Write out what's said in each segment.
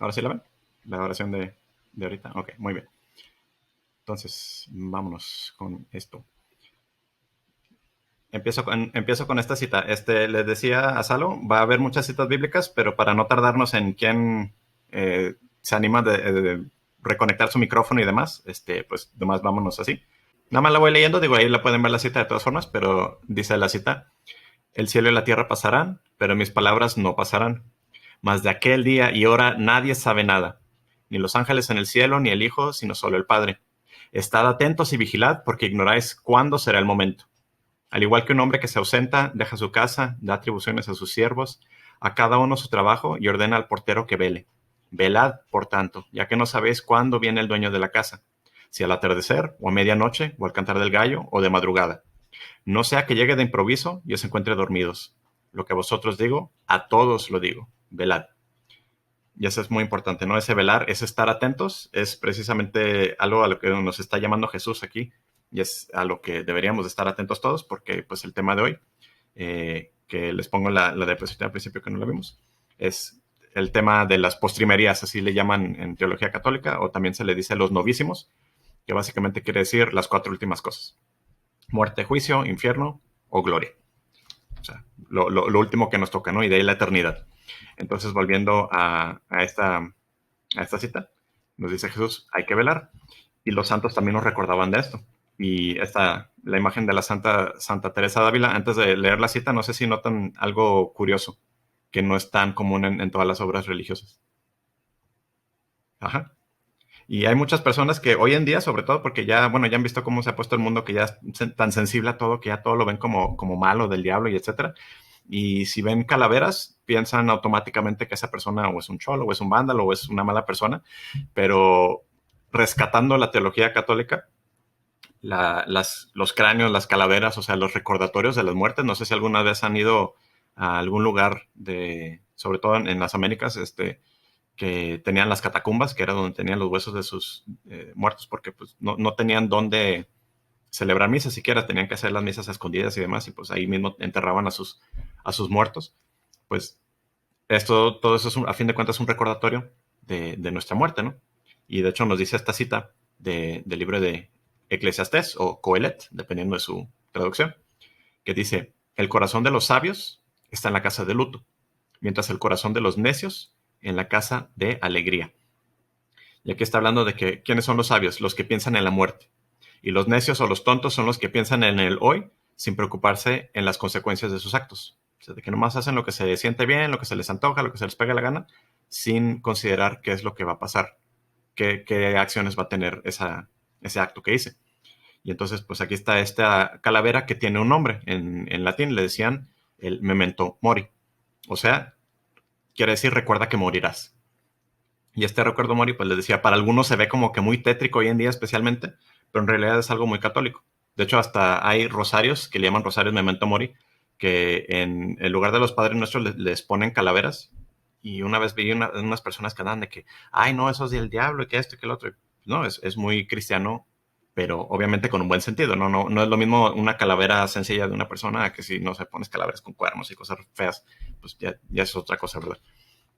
¿Ahora sí la ven? La oración de ahorita. Ok, muy bien. Entonces, vámonos con esto. Empiezo con esta cita. Les decía a Salo, va a haber muchas citas bíblicas, pero para no tardarnos en quién se anima de reconectar su micrófono y demás, pues demás vámonos así. Nada más la voy leyendo, digo, ahí la pueden ver la cita de todas formas, pero dice la cita, el cielo y la tierra pasarán, pero mis palabras no pasarán. Mas de aquel día y hora nadie sabe nada, ni los ángeles en el cielo, ni el Hijo, sino solo el Padre. Estad atentos y vigilad, porque ignoráis cuándo será el momento. Al igual que un hombre que se ausenta, deja su casa, da atribuciones a sus siervos, a cada uno su trabajo y ordena al portero que vele. Velad, por tanto, ya que no sabéis cuándo viene el dueño de la casa, si al atardecer, o a medianoche, o al cantar del gallo, o de madrugada. No sea que llegue de improviso y os encuentre dormidos. Lo que vosotros digo, a todos lo digo. Velad. Y eso es muy importante, ¿no? Ese velar, ese estar atentos, es precisamente algo a lo que nos está llamando Jesús aquí. Y es a lo que deberíamos de estar atentos todos, porque pues el tema de hoy, que les pongo la diapositiva al principio que no la vimos, es el tema de las postrimerías, así le llaman en teología católica, o también se le dice los novísimos, que básicamente quiere decir las cuatro últimas cosas. Muerte, juicio, infierno o gloria. O sea, lo último que nos toca, ¿no? Y de ahí la eternidad. Entonces, volviendo a esta cita, nos dice Jesús, hay que velar. Y los santos también nos recordaban de esto. Y la imagen de la Santa Teresa d'Ávila, antes de leer la cita, no sé si notan algo curioso, que no es tan común en todas las obras religiosas. Ajá. Y hay muchas personas que hoy en día, sobre todo porque ya, bueno, ya han visto cómo se ha puesto el mundo, que ya es tan sensible a todo, que ya todo lo ven como malo, del diablo y etcétera. Y si ven calaveras, piensan automáticamente que esa persona o es un cholo, o es un vándalo, o es una mala persona. Pero rescatando la teología católica, los cráneos, las calaveras, o sea, los recordatorios de las muertes, no sé si alguna vez han ido a algún lugar sobre todo en las Américas, que tenían las catacumbas, que era donde tenían los huesos de sus muertos, porque pues no tenían dónde celebrar misas siquiera, tenían que hacer las misas escondidas y demás, y pues ahí mismo enterraban a sus muertos. Pues todo eso es a fin de cuentas un recordatorio de nuestra muerte, ¿no? Y de hecho nos dice esta cita del libro de Eclesiastés o Coelet, dependiendo de su traducción, que dice, el corazón de los sabios está en la casa de luto, mientras el corazón de los necios en la casa de alegría. Y aquí está hablando de que, ¿quiénes son los sabios? Los que piensan en la muerte. Y los necios o los tontos son los que piensan en el hoy sin preocuparse en las consecuencias de sus actos. O sea, de que nomás hacen lo que se siente bien, lo que se les antoja, lo que se les pega la gana, sin considerar qué es lo que va a pasar, qué acciones va a tener ese acto que hice. Y entonces, pues aquí está esta calavera que tiene un nombre. En latín le decían el memento mori. O sea, quiere decir recuerda que morirás. Y este recuerdo mori, pues les decía, para algunos se ve como que muy tétrico hoy en día especialmente, pero en realidad es algo muy católico. De hecho, hasta hay rosarios que le llaman rosarios memento mori, que en lugar de los padres nuestros les ponen calaveras. Y una vez vi unas personas que andaban de que, ay, no, eso es del diablo y que esto y que el otro. No, es muy cristiano, pero obviamente con un buen sentido. No es lo mismo una calavera sencilla de una persona que si no se pones calaveras con cuernos y cosas feas, pues ya es otra cosa, ¿verdad?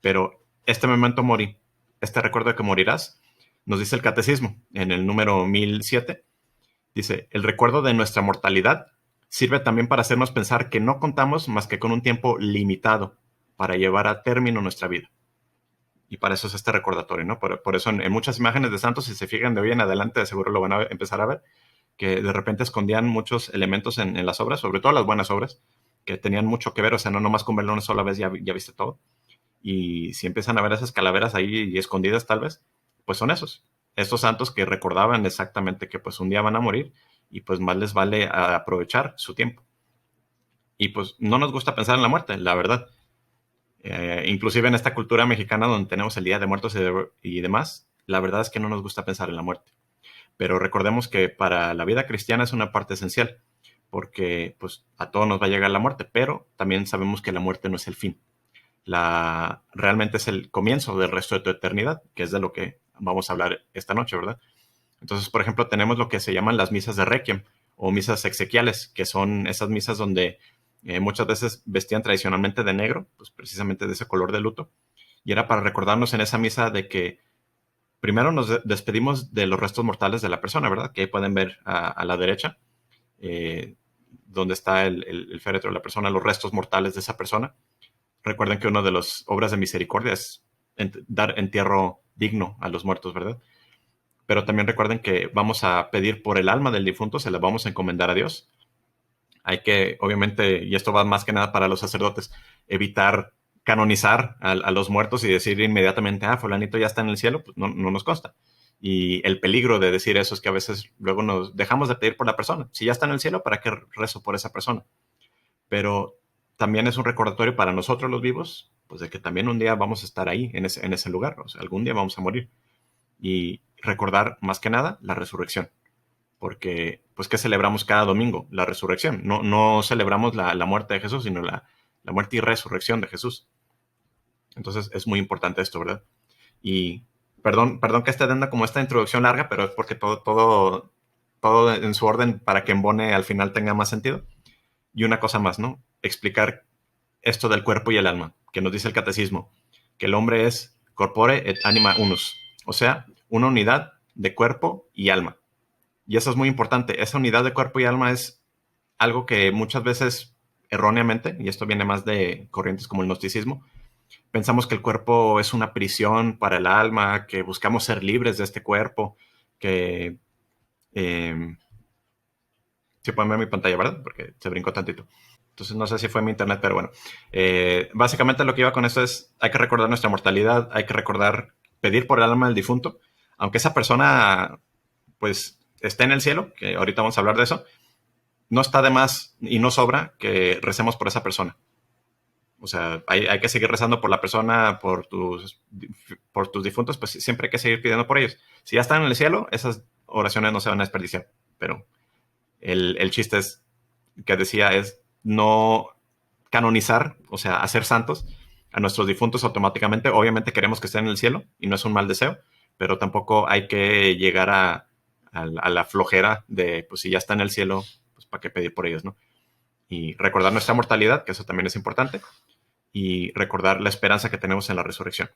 Pero este memento mori, este recuerdo de que morirás, nos dice el catecismo en el número 1007, dice, el recuerdo de nuestra mortalidad sirve también para hacernos pensar que no contamos más que con un tiempo limitado para llevar a término nuestra vida. Y para eso es este recordatorio, ¿no? Por eso en muchas imágenes de santos, si se fijan de hoy en adelante, de seguro lo van a empezar a ver, que de repente escondían muchos elementos en las obras, sobre todo las buenas obras, que tenían mucho que ver, o sea, no nomás con verlo una sola vez ya viste todo. Y si empiezan a ver esas calaveras ahí escondidas tal vez, pues son estos santos que recordaban exactamente que pues un día van a morir y pues más les vale aprovechar su tiempo. Y pues no nos gusta pensar en la muerte, la verdad. Inclusive en esta cultura mexicana donde tenemos el Día de Muertos y demás, la verdad es que no nos gusta pensar en la muerte. Pero recordemos que para la vida cristiana es una parte esencial, porque pues a todos nos va a llegar la muerte, pero también sabemos que la muerte no es el fin. Realmente es el comienzo del resto de tu eternidad, que es de lo que vamos a hablar esta noche, ¿verdad? Entonces, por ejemplo, tenemos lo que se llaman las misas de Requiem o misas exequiales, que son esas misas donde muchas veces vestían tradicionalmente de negro, pues precisamente de ese color de luto, Y era para recordarnos en esa misa de que primero nos despedimos de los restos mortales de la persona, ¿verdad? Que ahí pueden ver a la derecha, eh, donde está el féretro de la persona, los restos mortales de esa persona. Recuerden que una de las obras de misericordia es dar entierro digno a los muertos, ¿verdad? Pero también recuerden que vamos a pedir por el alma del difunto, se la vamos a encomendar a Dios. Hay que, obviamente, y esto va más que nada para los sacerdotes, evitar canonizar a los muertos y decir inmediatamente, ah, fulanito ya está en el cielo, pues no nos consta. Y el peligro de decir eso es que a veces luego nos dejamos de pedir por la persona. Si ya está en el cielo, ¿para qué rezo por esa persona? Pero también es un recordatorio para nosotros los vivos, pues de que también un día vamos a estar ahí, en ese lugar, o sea, algún día vamos a morir. Y recordar más que nada la resurrección, porque pues que celebramos cada domingo, la resurrección. No celebramos la muerte de Jesús, sino la muerte y resurrección de Jesús. Entonces es muy importante esto, ¿verdad? Y perdón que esté dando como esta introducción larga, pero es porque todo en su orden para que embone al final tenga más sentido. Y una cosa más, ¿no? Explicar esto del cuerpo y el alma, que nos dice el catecismo, que el hombre es corpore et anima unus, o sea, una unidad de cuerpo y alma. Y eso es muy importante. Esa unidad de cuerpo y alma es algo que muchas veces erróneamente, y esto viene más de corrientes como el gnosticismo, pensamos que el cuerpo es una prisión para el alma, que buscamos ser libres de este cuerpo, que... sí pueden ver mi pantalla, ¿verdad? Porque se brincó tantito. Entonces no sé si fue mi internet, pero bueno. Básicamente lo que iba con esto es, hay que recordar nuestra mortalidad, hay que recordar pedir por el alma del difunto, aunque esa persona pues esté en el cielo, que ahorita vamos a hablar de eso, no está de más y no sobra que recemos por esa persona. O sea, hay que seguir rezando por la persona, por tus difuntos, pues siempre hay que seguir pidiendo por ellos. Si ya están en el cielo, esas oraciones no se van a desperdiciar. Pero el chiste es, que decía, es no canonizar, o sea, hacer santos a nuestros difuntos automáticamente. Obviamente queremos que estén en el cielo y no es un mal deseo, pero tampoco hay que llegar a la flojera de, pues si ya está en el cielo, pues para qué pedir por ellos, ¿no? Y recordar nuestra mortalidad, que eso también es importante, y recordar la esperanza que tenemos en la resurrección,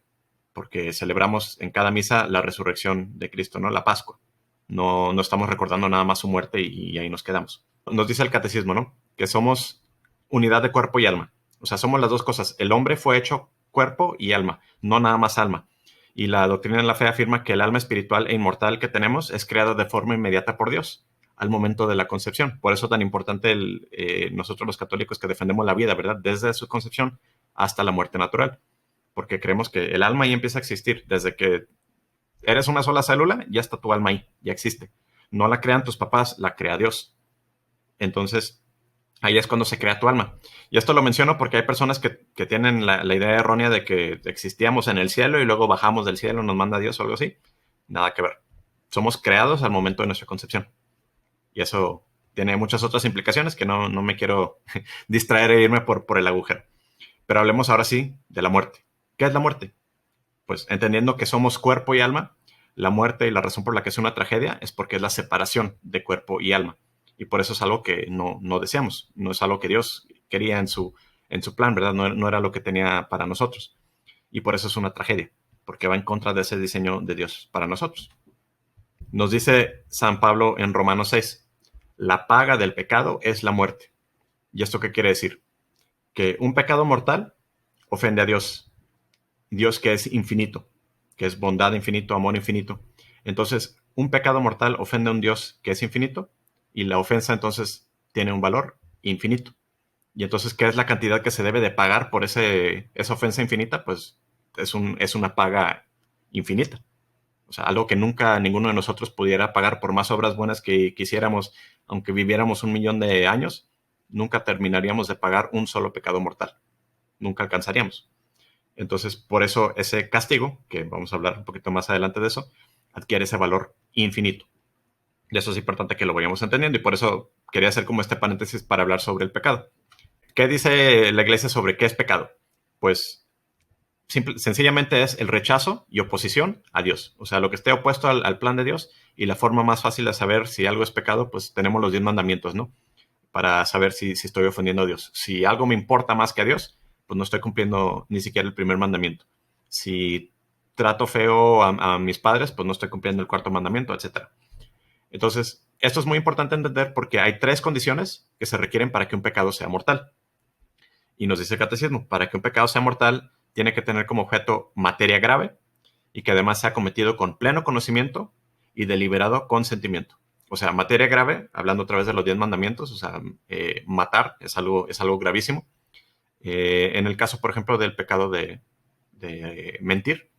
porque celebramos en cada misa la resurrección de Cristo, ¿no? La Pascua. No estamos recordando nada más su muerte y ahí nos quedamos. Nos dice el catecismo, ¿no? Que somos unidad de cuerpo y alma. O sea, somos las dos cosas. El hombre fue hecho cuerpo y alma, no nada más alma. Y la doctrina de la fe afirma que el alma espiritual e inmortal que tenemos es creada de forma inmediata por Dios al momento de la concepción. Por eso tan importante nosotros los católicos que defendemos la vida, ¿verdad? Desde su concepción hasta la muerte natural. Porque creemos que el alma ya empieza a existir. Desde que eres una sola célula, ya está tu alma ahí, ya existe. No la crean tus papás, la crea Dios. Entonces, ahí es cuando se crea tu alma. Y esto lo menciono porque hay personas que tienen la idea errónea de que existíamos en el cielo y luego bajamos del cielo, nos manda Dios o algo así. Nada que ver. Somos creados al momento de nuestra concepción. Y eso tiene muchas otras implicaciones que no me quiero distraer e irme por el agujero. Pero hablemos ahora sí de la muerte. ¿Qué es la muerte? Pues entendiendo que somos cuerpo y alma, la muerte y la razón por la que es una tragedia es porque es la separación de cuerpo y alma. Y por eso es algo que no deseamos, no es algo que Dios quería en su plan, ¿verdad? No era lo que tenía para nosotros. Y por eso es una tragedia, porque va en contra de ese diseño de Dios para nosotros. Nos dice San Pablo en Romanos 6, la paga del pecado es la muerte. ¿Y esto qué quiere decir? Que un pecado mortal ofende a Dios, Dios que es infinito, que es bondad infinito, amor infinito. Entonces, un pecado mortal ofende a un Dios que es infinito y la ofensa entonces tiene un valor infinito. Y entonces, ¿qué es la cantidad que se debe de pagar por esa ofensa infinita? Pues es una paga infinita. O sea, algo que nunca ninguno de nosotros pudiera pagar por más obras buenas que quisiéramos, aunque viviéramos 1.000.000 de años, nunca terminaríamos de pagar un solo pecado mortal. Nunca alcanzaríamos. Entonces, por eso ese castigo, que vamos a hablar un poquito más adelante de eso, adquiere ese valor infinito. Y eso es importante que lo vayamos entendiendo y por eso quería hacer como este paréntesis para hablar sobre el pecado. ¿Qué dice la iglesia sobre qué es pecado? Pues sencillamente es el rechazo y oposición a Dios. O sea, lo que esté opuesto al plan de Dios, y la forma más fácil de saber si algo es pecado, pues tenemos los 10 mandamientos, ¿no? Para saber si estoy ofendiendo a Dios. Si algo me importa más que a Dios, pues no estoy cumpliendo ni siquiera el primer mandamiento. Si trato feo a mis padres, pues no estoy cumpliendo el cuarto mandamiento, etcétera. Entonces, esto es muy importante entender porque hay 3 condiciones que se requieren para que un pecado sea mortal. Y nos dice el catecismo, para que un pecado sea mortal, tiene que tener como objeto materia grave y que además sea cometido con pleno conocimiento y deliberado consentimiento. O sea, materia grave, hablando otra vez de los 10 mandamientos, o sea, matar es algo gravísimo. En el caso, por ejemplo, del pecado de mentir,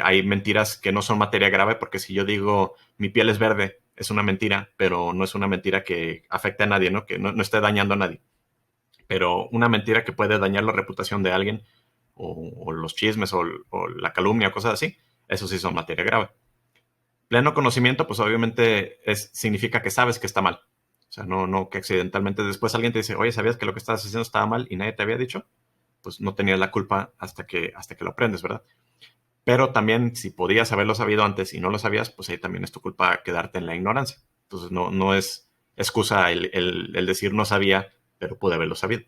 hay mentiras que no son materia grave porque si yo digo mi piel es verde, es una mentira, pero no es una mentira que afecte a nadie, ¿no? Que no esté dañando a nadie. Pero una mentira que puede dañar la reputación de alguien o los chismes o la calumnia, cosas así, eso sí son materia grave. Pleno conocimiento, pues obviamente significa que sabes que está mal. O sea, no que accidentalmente después alguien te dice, oye, ¿sabías que lo que estabas haciendo estaba mal y nadie te había dicho? Pues no tenías la culpa hasta que lo aprendes, ¿verdad? Pero también si podías haberlo sabido antes y no lo sabías, pues ahí también es tu culpa quedarte en la ignorancia. Entonces no es excusa el decir no sabía, pero pude haberlo sabido.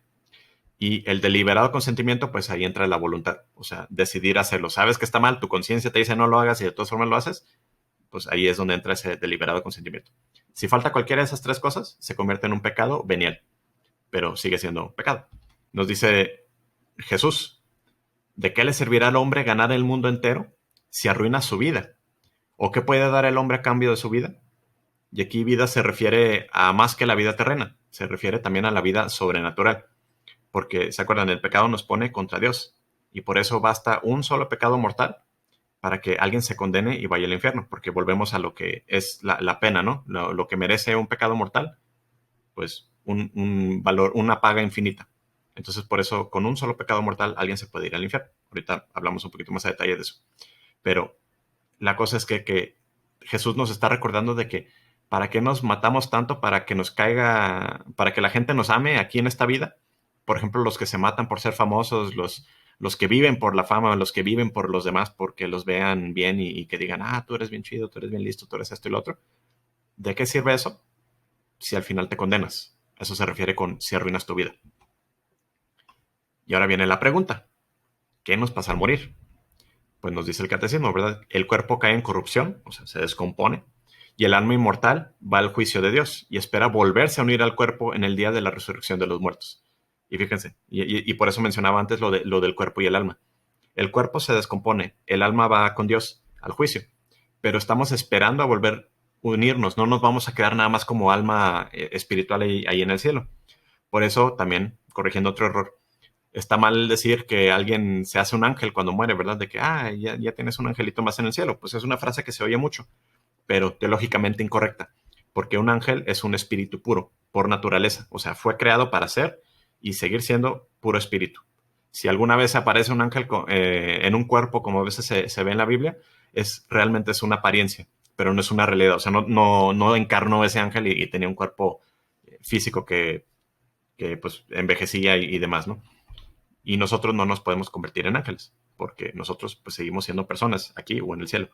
Y el deliberado consentimiento, pues ahí entra la voluntad, o sea, decidir hacerlo. Sabes que está mal, tu conciencia te dice no lo hagas y de todas formas lo haces, pues ahí es donde entra ese deliberado consentimiento. Si falta cualquiera de esas 3 cosas, se convierte en un pecado venial, pero sigue siendo un pecado. Nos dice Jesús, ¿de qué le servirá al hombre ganar el mundo entero si arruina su vida? ¿O qué puede dar el hombre a cambio de su vida? Y aquí vida se refiere a más que la vida terrena, se refiere también a la vida sobrenatural, porque se acuerdan, el pecado nos pone contra Dios y por eso basta un solo pecado mortal para que alguien se condene y vaya al infierno, porque volvemos a lo que es la pena, ¿no? Lo que merece un pecado mortal, pues un valor, una paga infinita. Entonces, por eso, con un solo pecado mortal, alguien se puede ir al infierno. Ahorita hablamos un poquito más a detalle de eso. Pero la cosa es que Jesús nos está recordando de que para qué nos matamos tanto para que nos caiga, para que la gente nos ame aquí en esta vida. Por ejemplo, los que se matan por ser famosos, los que viven por la fama, los que viven por los demás porque los vean bien y que digan, ah, tú eres bien chido, tú eres bien listo, tú eres esto y lo otro. ¿De qué sirve eso si al final te condenas? Eso se refiere con si arruinas tu vida. Y ahora viene la pregunta, ¿qué nos pasa al morir? Pues nos dice el catecismo, ¿verdad? El cuerpo cae en corrupción, o sea, se descompone, y el alma inmortal va al juicio de Dios y espera volverse a unir al cuerpo en el día de la resurrección de los muertos. Y fíjense, y por eso mencionaba antes lo del cuerpo y el alma. El cuerpo se descompone, el alma va con Dios al juicio, pero estamos esperando a volver a unirnos, no nos vamos a quedar nada más como alma espiritual ahí en el cielo. Por eso también, corrigiendo otro error, está mal decir que alguien se hace un ángel cuando muere, ¿verdad? De que, ya tienes un angelito más en el cielo. Pues es una frase que se oye mucho, pero teológicamente incorrecta, porque un ángel es un espíritu puro, por naturaleza. O sea, fue creado para ser y seguir siendo puro espíritu. Si alguna vez aparece un ángel en un cuerpo, como a veces se ve en la Biblia, realmente es una apariencia, pero no es una realidad. O sea, no encarnó ese ángel y tenía un cuerpo físico que pues envejecía y demás, ¿no? Y nosotros no nos podemos convertir en ángeles, porque nosotros pues seguimos siendo personas aquí o en el cielo.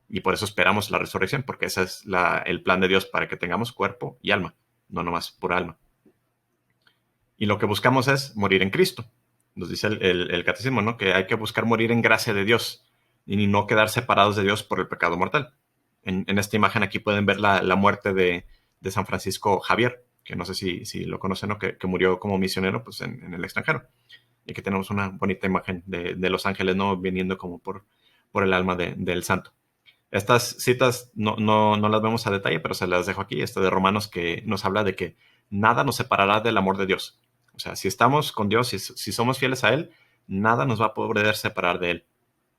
Y por eso esperamos la resurrección, porque ese es el plan de Dios para que tengamos cuerpo y alma, no nomás pura alma. Y lo que buscamos es morir en Cristo. Nos dice el catecismo, ¿no? Que hay que buscar morir en gracia de Dios y no quedar separados de Dios por el pecado mortal. En esta imagen aquí pueden ver la muerte de San Francisco Javier, que no sé si lo conocen, ¿no? Que murió como misionero pues, en el extranjero. Y aquí tenemos una bonita imagen de los ángeles, ¿no? Viniendo como por el alma del santo. Estas citas no las vemos a detalle, pero se las dejo aquí. Esta de Romanos que nos habla de que nada nos separará del amor de Dios. O sea, si estamos con Dios, si somos fieles a Él, nada nos va a poder separar de Él.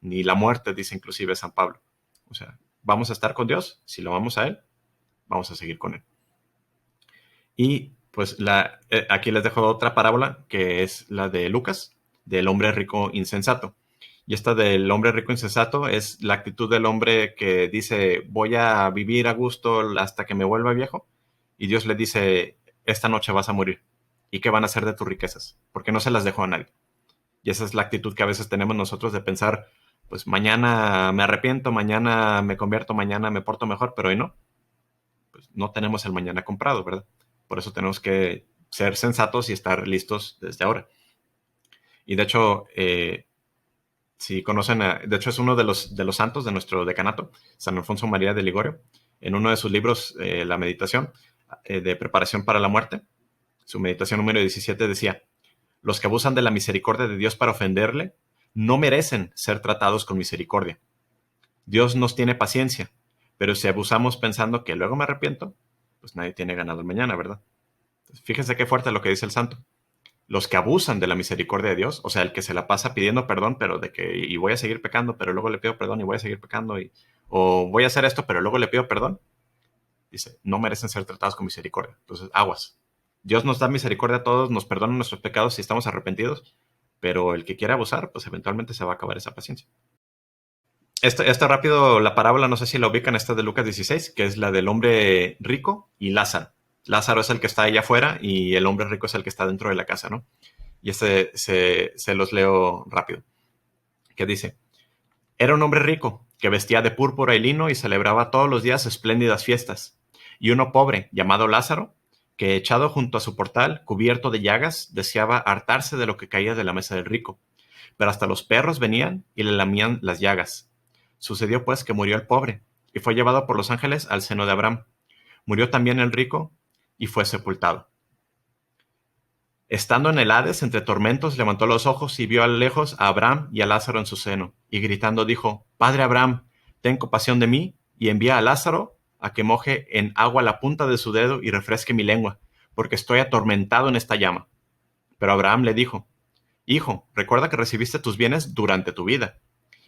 Ni la muerte, dice inclusive San Pablo. O sea, vamos a estar con Dios, si lo vamos a Él, vamos a seguir con Él. Y pues aquí les dejo otra parábola, que es la de Lucas, del hombre rico insensato. Y esta del hombre rico insensato es la actitud del hombre que dice, voy a vivir a gusto hasta que me vuelva viejo. Y Dios le dice, esta noche vas a morir. ¿Y qué van a hacer de tus riquezas? Porque no se las dejó a nadie. Y esa es la actitud que a veces tenemos nosotros de pensar, pues mañana me arrepiento, mañana me convierto, mañana me porto mejor, pero hoy no. Pues no tenemos el mañana comprado, ¿verdad? Por eso tenemos que ser sensatos y estar listos desde ahora. Y de hecho, Si conocen, de hecho es uno de los santos de nuestro decanato, San Alfonso María de Ligorio, en uno de sus libros, La Meditación, de preparación para la muerte, su meditación número 17 decía: los que abusan de la misericordia de Dios para ofenderle no merecen ser tratados con misericordia. Dios nos tiene paciencia, pero si abusamos pensando que luego me arrepiento, pues nadie tiene ganado el mañana, ¿verdad? Entonces, fíjense qué fuerte lo que dice el santo. Los que abusan de la misericordia de Dios, o sea, el que se la pasa pidiendo perdón, pero de que y voy a seguir pecando, pero luego le pido perdón y voy a seguir pecando, o voy a hacer esto, pero luego le pido perdón, dice, no merecen ser tratados con misericordia. Entonces, aguas. Dios nos da misericordia a todos, nos perdona nuestros pecados si estamos arrepentidos, pero el que quiera abusar, pues eventualmente se va a acabar esa paciencia. Esta rápido, la parábola, no sé si la ubican, esta de Lucas 16, que es la del hombre rico y Lázaro. Lázaro es el que está allá afuera y el hombre rico es el que está dentro de la casa, ¿no? Y se los leo rápido. Que dice: era un hombre rico que vestía de púrpura y lino y celebraba todos los días espléndidas fiestas. Y uno pobre, llamado Lázaro, que echado junto a su portal, cubierto de llagas, deseaba hartarse de lo que caía de la mesa del rico. Pero hasta los perros venían y le lamían las llagas. Sucedió pues que murió el pobre y fue llevado por los ángeles al seno de Abraham. Murió también el rico y fue sepultado. Estando en el Hades, entre tormentos, levantó los ojos y vio a lo lejos a Abraham y a Lázaro en su seno, y gritando dijo: Padre Abraham, ten compasión de mí, y envía a Lázaro a que moje en agua la punta de su dedo y refresque mi lengua, porque estoy atormentado en esta llama. Pero Abraham le dijo: Hijo, recuerda que recibiste tus bienes durante tu vida,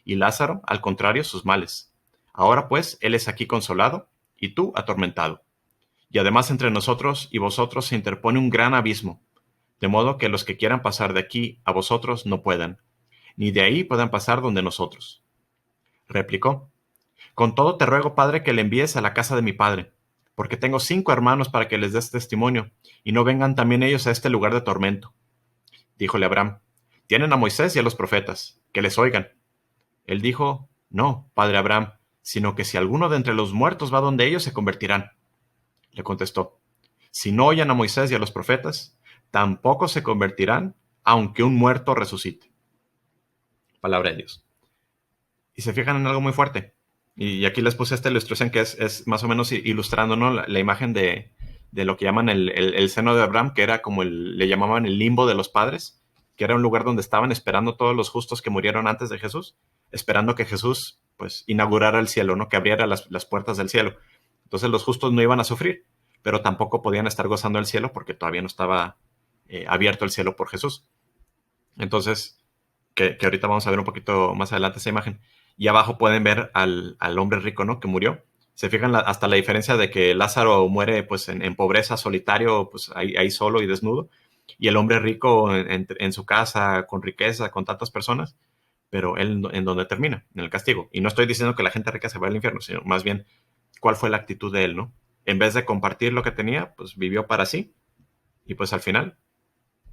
y Lázaro, al contrario, sus males. Ahora pues, él es aquí consolado, y tú atormentado. Y además entre nosotros y vosotros se interpone un gran abismo, de modo que los que quieran pasar de aquí a vosotros no puedan, ni de ahí puedan pasar donde nosotros. Replicó: con todo te ruego, padre, que le envíes a la casa de mi padre, porque tengo 5 hermanos para que les des testimonio, y no vengan también ellos a este lugar de tormento. Díjole Abraham: tienen a Moisés y a los profetas, que les oigan. Él dijo: no, padre Abraham, sino que si alguno de entre los muertos va donde ellos, se convertirán. Le contestó: si no oyen a Moisés y a los profetas, tampoco se convertirán, aunque un muerto resucite. Palabra de Dios. Y se fijan en algo muy fuerte. Y aquí les puse esta ilustración que es más o menos ilustrando, ¿no?, la imagen de lo que llaman el seno de Abraham, que era como le llamaban el limbo de los padres, que era un lugar donde estaban esperando todos los justos que murieron antes de Jesús, esperando que Jesús pues inaugurara el cielo, ¿no?, que abriera las puertas del cielo. Entonces los justos no iban a sufrir, pero tampoco podían estar gozando del cielo porque todavía no estaba abierto el cielo por Jesús. Entonces, que ahorita vamos a ver un poquito más adelante esa imagen. Y abajo pueden ver al hombre rico, ¿no?, que murió. Se fijan hasta la diferencia de que Lázaro muere pues en pobreza, solitario, pues ahí solo y desnudo, y el hombre rico en su casa, con riqueza, con tantas personas, pero él en donde termina, en el castigo. Y no estoy diciendo que la gente rica se vaya al infierno, sino más bien cuál fue la actitud de él, ¿no? En vez de compartir lo que tenía, pues vivió para sí, y pues al final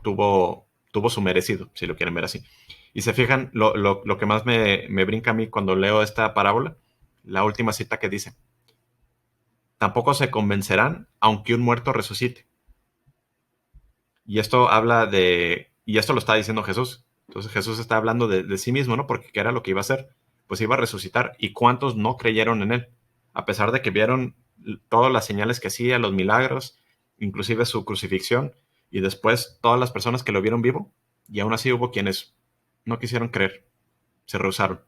tuvo su merecido, si lo quieren ver así. Y se fijan, lo que más me brinca a mí cuando leo esta parábola, la última cita que dice: tampoco se convencerán, aunque un muerto resucite. Y esto y esto lo está diciendo Jesús. Entonces Jesús está hablando de sí mismo, ¿no? Porque ¿qué era lo que iba a hacer? Pues iba a resucitar. ¿Y cuántos no creyeron en él? A pesar de que vieron todas las señales que hacía, los milagros, inclusive su crucifixión, y después todas las personas que lo vieron vivo, y aún así hubo quienes no quisieron creer, se rehusaron.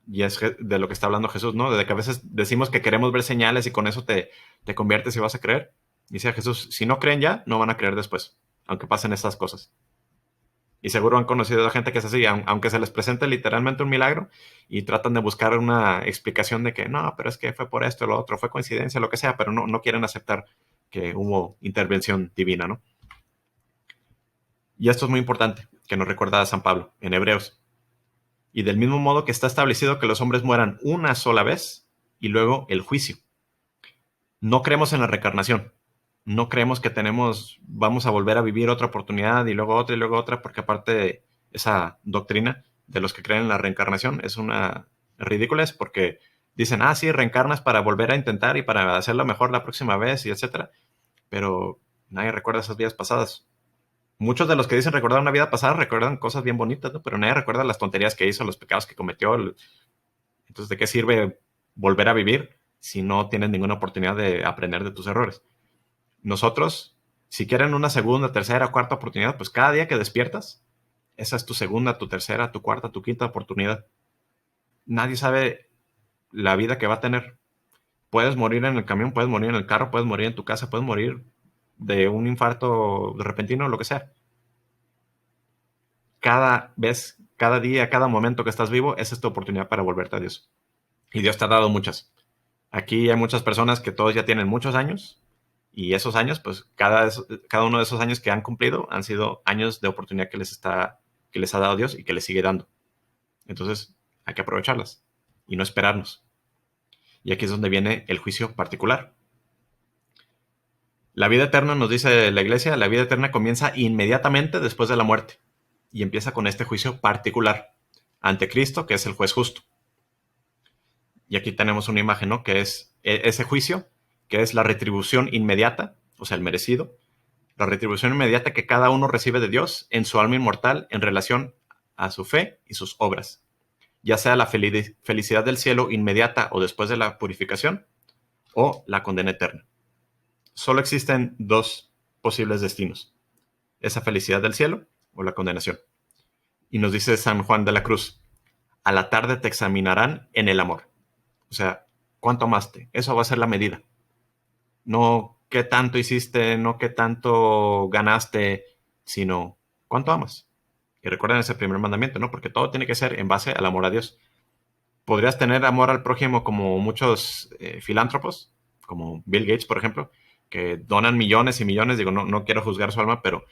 Y es de lo que está hablando Jesús, ¿no? De que a veces decimos que queremos ver señales y con eso te conviertes y vas a creer. Dice Jesús: si no creen ya, no van a creer después, aunque pasen estas cosas. Y seguro han conocido a gente que es así, aunque se les presente literalmente un milagro y tratan de buscar una explicación de que no, pero es que fue por esto o lo otro, fue coincidencia, lo que sea, pero no quieren aceptar que hubo intervención divina, ¿no? Y esto es muy importante, que nos recuerda a San Pablo en Hebreos. Y del mismo modo que está establecido que los hombres mueran una sola vez y luego el juicio. No creemos en la reencarnación. No creemos que vamos a volver a vivir otra oportunidad y luego otra, porque aparte esa doctrina de los que creen en la reencarnación es una ridícula, porque dicen: sí, reencarnas para volver a intentar y para hacerlo mejor la próxima vez y etcétera. Pero nadie recuerda esas vidas pasadas. Muchos de los que dicen recordar una vida pasada recuerdan cosas bien bonitas, ¿no? Pero nadie recuerda las tonterías que hizo, los pecados que cometió. Entonces, ¿de qué sirve volver a vivir si no tienes ninguna oportunidad de aprender de tus errores? Nosotros, si quieren una segunda, tercera, cuarta oportunidad, pues cada día que despiertas, esa es tu segunda, tu tercera, tu cuarta, tu quinta oportunidad. Nadie sabe la vida que va a tener. Puedes morir en el camión, puedes morir en el carro, puedes morir en tu casa, puedes morir de un infarto repentino, lo que sea. Cada vez, cada día, cada momento que estás vivo, esa es tu oportunidad para volverte a Dios. Y Dios te ha dado muchas. Aquí hay muchas personas que todos ya tienen muchos años y esos años, pues cada uno de esos años que han cumplido han sido años de oportunidad que les ha dado Dios y que les sigue dando. Entonces, hay que aprovecharlas y no esperarnos. Y aquí es donde viene el juicio particular. La vida eterna, nos dice la iglesia, la vida eterna comienza inmediatamente después de la muerte y empieza con este juicio particular ante Cristo, que es el juez justo. Y aquí tenemos una imagen, ¿no? Que es ese juicio, que es la retribución inmediata, o sea, el merecido, la retribución inmediata que cada uno recibe de Dios en su alma inmortal en relación a su fe y sus obras, ya sea la felicidad del cielo inmediata o después de la purificación, o la condena eterna. Solo existen dos posibles destinos, esa felicidad del cielo o la condenación. Y nos dice San Juan de la Cruz, a la tarde te examinarán en el amor. O sea, ¿cuánto amaste? Eso va a ser la medida. No qué tanto hiciste, no qué tanto ganaste, sino cuánto amas. Y recuerden ese primer mandamiento, ¿no? Porque todo tiene que ser en base al amor a Dios. Podrías tener amor al prójimo como muchos filántropos, como Bill Gates, por ejemplo, que donan millones y millones. Digo, no quiero juzgar su alma, pero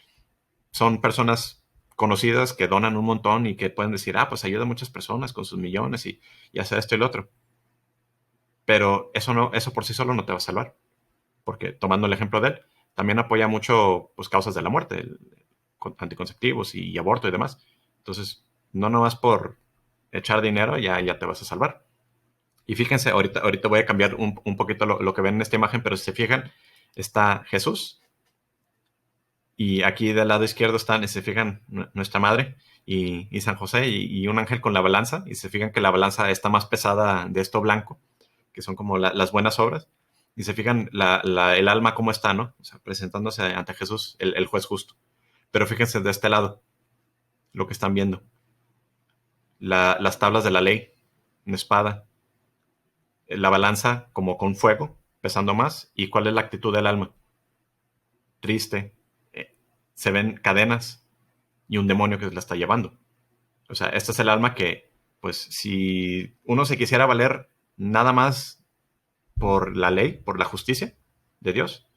son personas conocidas que donan un montón y que pueden decir, pues ayuda a muchas personas con sus millones y hace esto y lo otro. Pero eso por sí solo no te va a salvar. Porque tomando el ejemplo de él, también apoya mucho pues, causas de la muerte, anticonceptivos y aborto y demás. Entonces, no nomás por echar dinero ya te vas a salvar. Y fíjense, ahorita voy a cambiar un poquito lo que ven en esta imagen, pero si se fijan, está Jesús y aquí del lado izquierdo están, si se fijan, nuestra madre y San José y un ángel con la balanza, y se fijan que la balanza está más pesada de esto blanco, que son como las buenas obras, y se fijan el alma cómo está, ¿no? O sea, presentándose ante Jesús, el juez justo. Pero fíjense de este lado, lo que están viendo, las tablas de la ley, una espada, la balanza como con fuego, pesando más, y cuál es la actitud del alma, triste, se ven cadenas y un demonio que la está llevando. O sea, este es el alma que, pues, si uno se quisiera valer nada más por la ley, por la justicia de Dios,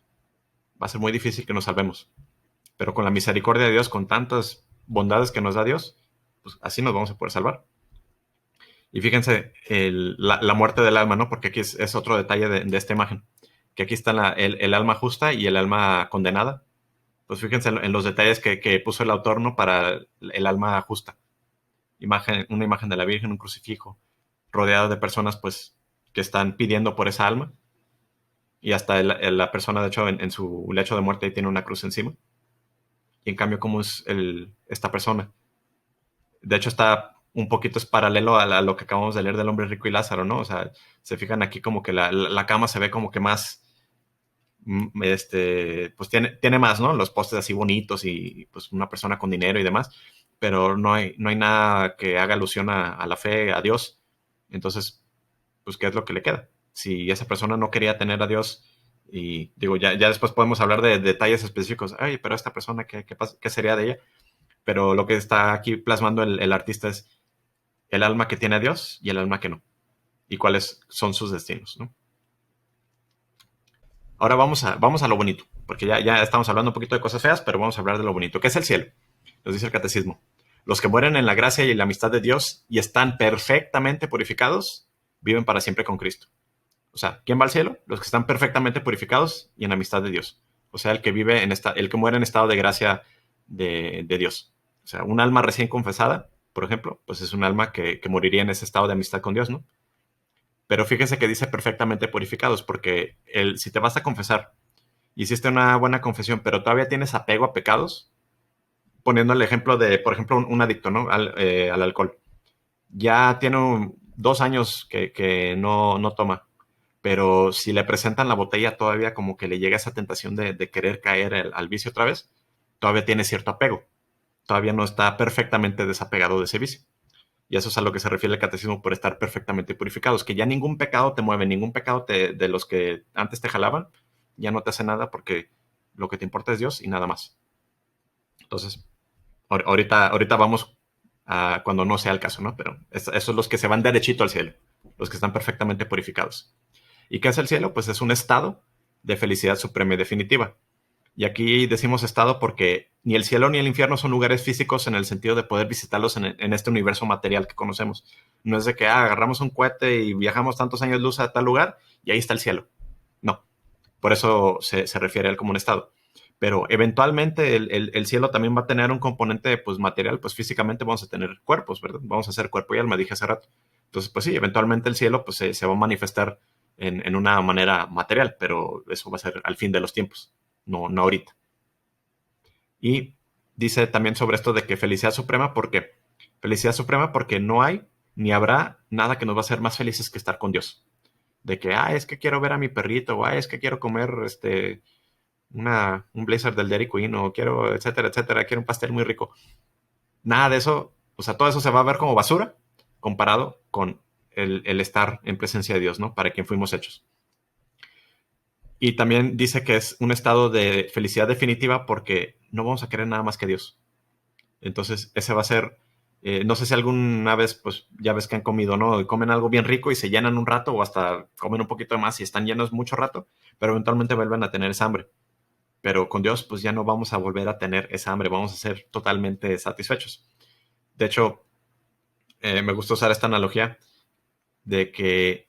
va a ser muy difícil que nos salvemos. Pero con la misericordia de Dios, con tantas bondades que nos da Dios, pues así nos vamos a poder salvar. Y fíjense la muerte del alma, ¿no? Porque aquí es otro detalle de esta imagen. Que aquí está el alma justa y el alma condenada. Pues fíjense en los detalles que puso el autor, ¿no? Para el alma justa. Una imagen de la Virgen, un crucifijo, rodeado de personas, pues, que están pidiendo por esa alma. Y hasta la persona, de hecho, en su lecho de muerte tiene una cruz encima. Y en cambio, ¿cómo es esta persona? De hecho, está un poquito es paralelo a lo que acabamos de leer del hombre rico y Lázaro, ¿no? O sea, se fijan aquí como que la cama se ve como que más, pues tiene más, ¿no? Los postes así bonitos y pues una persona con dinero y demás, pero no hay nada que haga alusión a la fe, a Dios. Entonces, pues, ¿qué es lo que le queda? Si esa persona no quería tener a Dios, y digo, ya después podemos hablar de detalles específicos, ay, pero esta persona, ¿qué sería de ella? Pero lo que está aquí plasmando el artista es el alma que tiene a Dios y el alma que no, y cuáles son sus destinos, ¿no? Ahora vamos a lo bonito, porque ya estamos hablando un poquito de cosas feas, pero vamos a hablar de lo bonito, que es el cielo. Nos dice el catecismo. Los que mueren en la gracia y la amistad de Dios y están perfectamente purificados, viven para siempre con Cristo. O sea, ¿quién va al cielo? Los que están perfectamente purificados y en amistad de Dios. O sea, el que vive el que muere en estado de gracia de Dios. O sea, un alma recién confesada, por ejemplo, pues es un alma que moriría en ese estado de amistad con Dios, ¿no? Pero fíjese que dice perfectamente purificados, porque si te vas a confesar, hiciste una buena confesión, pero todavía tienes apego a pecados, poniendo el ejemplo de, por ejemplo, un adicto, ¿no? Al alcohol. Ya tiene 2 años que no toma, pero si le presentan la botella todavía como que le llega esa tentación de querer caer al vicio otra vez, todavía tiene cierto apego, todavía no está perfectamente desapegado de ese vicio. Y eso es a lo que se refiere el catecismo por estar perfectamente purificados, que ya ningún pecado te mueve, ningún pecado de los que antes te jalaban, ya no te hace nada porque lo que te importa es Dios y nada más. Entonces, ahorita vamos a cuando no sea el caso, ¿no? Pero esos son los que se van derechito al cielo, los que están perfectamente purificados. ¿Y qué es el cielo? Pues es un estado de felicidad suprema y definitiva. Y aquí decimos estado porque ni el cielo ni el infierno son lugares físicos en el sentido de poder visitarlos en este universo material que conocemos. No es de que agarramos un cohete y viajamos tantos años luz a tal lugar y ahí está el cielo. No, por eso se refiere a él como un estado. Pero eventualmente el cielo también va a tener un componente pues, material, pues físicamente vamos a tener cuerpos, ¿verdad? Vamos a ser cuerpo y alma, dije hace rato. Entonces, pues sí, eventualmente el cielo pues, se va a manifestar en una manera material, pero eso va a ser al fin de los tiempos, no ahorita. Y dice también sobre esto de que felicidad suprema, ¿por qué? Felicidad suprema porque no hay ni habrá nada que nos va a hacer más felices que estar con Dios. De que, es que quiero ver a mi perrito, o es que quiero comer un blazer del Dairy Queen, o quiero, etcétera, etcétera, quiero un pastel muy rico. Nada de eso, o sea, todo eso se va a ver como basura comparado con el estar en presencia de Dios, ¿no? Para quien fuimos hechos. Y también dice que es un estado de felicidad definitiva porque no vamos a querer nada más que Dios. Entonces, ese va a ser, no sé si alguna vez, pues ya ves que han comido, ¿no? Y comen algo bien rico y se llenan un rato o hasta comen un poquito más y están llenos mucho rato, pero eventualmente vuelven a tener esa hambre. Pero con Dios, pues ya no vamos a volver a tener esa hambre, vamos a ser totalmente satisfechos. De hecho, me gusta usar esta analogía de que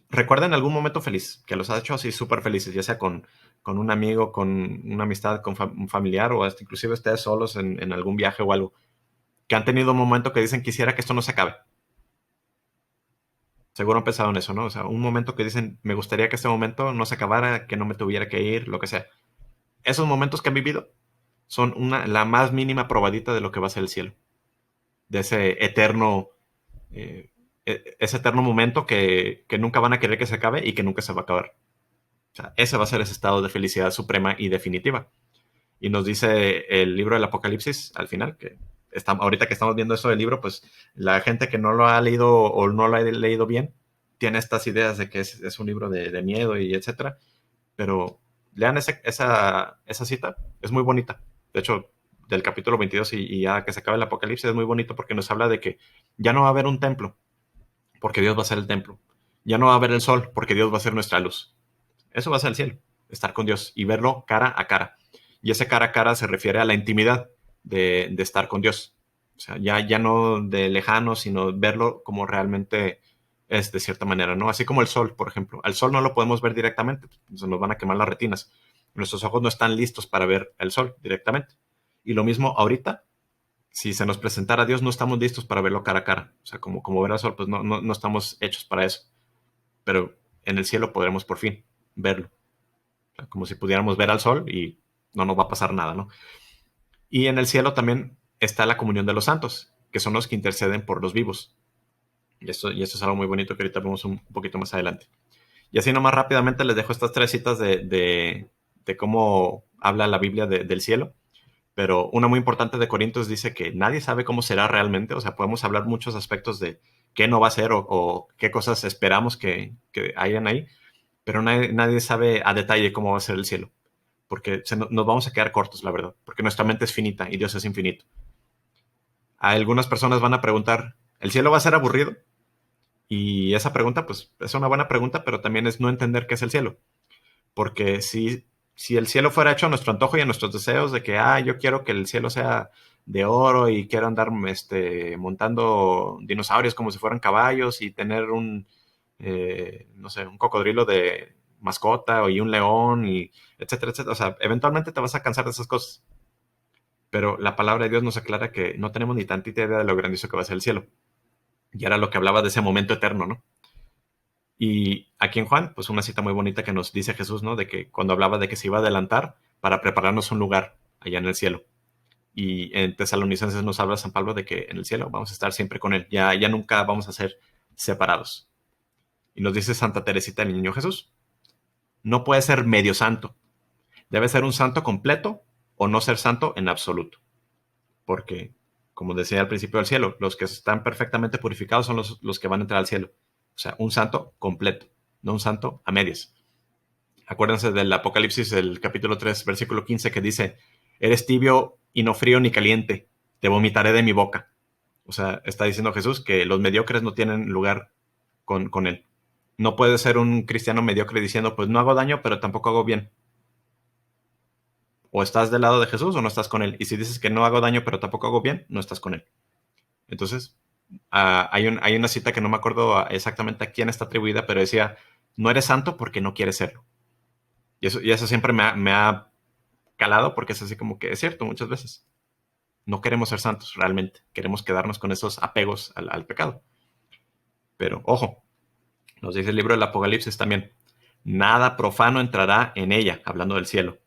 recuerden algún momento feliz, que los ha hecho así súper felices, ya sea con un amigo, con una amistad, con un familiar o hasta inclusive ustedes solos en algún viaje o algo, que han tenido un momento que dicen quisiera que esto no se acabe. Seguro han pensado en eso, ¿no? O sea, un momento que dicen me gustaría que este momento no se acabara, que no me tuviera que ir, lo que sea. Esos momentos que han vivido son la más mínima probadita de lo que va a ser el cielo, de eh, ese eterno momento que nunca van a querer que se acabe y que nunca se va a acabar. O sea, ese va a ser ese estado de felicidad suprema y definitiva. Y nos dice el libro del Apocalipsis al final, que ahorita que estamos viendo eso del libro, pues la gente que no lo ha leído o no lo ha leído bien, tiene estas ideas de que es un libro de miedo y etcétera, pero lean esa cita, es muy bonita. De hecho, del capítulo 22 y ya que se acaba el Apocalipsis es muy bonito porque nos habla de que ya no va a haber un templo, porque Dios va a ser el templo. Ya no va a haber el sol, porque Dios va a ser nuestra luz. Eso va a ser el cielo, estar con Dios y verlo cara a cara. Y ese cara a cara se refiere a la intimidad de estar con Dios. O sea, ya no de lejano, sino verlo como realmente es de cierta manera, ¿no? Así como el sol, por ejemplo. Al sol no lo podemos ver directamente, se nos van a quemar las retinas. Nuestros ojos no están listos para ver el sol directamente. Y lo mismo ahorita, si se nos presentara Dios, no estamos listos para verlo cara a cara. O sea, como ver al sol, pues no estamos hechos para eso. Pero en el cielo podremos por fin verlo. O sea, como si pudiéramos ver al sol y no nos va a pasar nada, ¿no? Y en el cielo también está la comunión de los santos, que son los que interceden por los vivos. Y esto es algo muy bonito que ahorita vemos un poquito más adelante. Y así nomás rápidamente les dejo estas 3 citas de cómo habla la Biblia del cielo. Pero una muy importante de Corintios dice que nadie sabe cómo será realmente. O sea, podemos hablar muchos aspectos de qué no va a ser o qué cosas esperamos que hayan ahí, pero nadie sabe a detalle cómo va a ser el cielo, porque nos vamos a quedar cortos, la verdad, porque nuestra mente es finita y Dios es infinito. A algunas personas van a preguntar, ¿el cielo va a ser aburrido? Y esa pregunta, pues, es una buena pregunta, pero también es no entender qué es el cielo. Porque si el cielo fuera hecho a nuestro antojo y a nuestros deseos de que, yo quiero que el cielo sea de oro y quiero andar montando dinosaurios como si fueran caballos y tener no sé, un cocodrilo de mascota y un león y etcétera, etcétera. O sea, eventualmente te vas a cansar de esas cosas. Pero la palabra de Dios nos aclara que no tenemos ni tantita idea de lo grandioso que va a ser el cielo. Y era lo que hablaba de ese momento eterno, ¿no? Y aquí en Juan, pues una cita muy bonita que nos dice Jesús, ¿no? De que cuando hablaba de que se iba a adelantar para prepararnos un lugar allá en el cielo. Y en Tesalonicenses nos habla San Pablo de que en el cielo vamos a estar siempre con Él. Ya nunca vamos a ser separados. Y nos dice Santa Teresita del Niño Jesús, no puede ser medio santo. Debe ser un santo completo o no ser santo en absoluto. Porque, como decía al principio del cielo, los que están perfectamente purificados son los que van a entrar al cielo. O sea, un santo completo, no un santo a medias. Acuérdense del Apocalipsis, el capítulo 3, versículo 15, que dice, eres tibio y no frío ni caliente, te vomitaré de mi boca. O sea, está diciendo Jesús que los mediocres no tienen lugar con Él. No puede ser un cristiano mediocre diciendo, pues no hago daño, pero tampoco hago bien. O estás del lado de Jesús o no estás con Él. Y si dices que no hago daño, pero tampoco hago bien, no estás con Él. Entonces, hay una cita que no me acuerdo exactamente a quién está atribuida, pero decía, no eres santo porque no quieres serlo. Y eso siempre me ha calado porque es así como que es cierto muchas veces. No queremos ser santos realmente. Queremos quedarnos con esos apegos al pecado. Pero, ojo, nos dice el libro del Apocalipsis también, nada profano entrará en ella, hablando del cielo,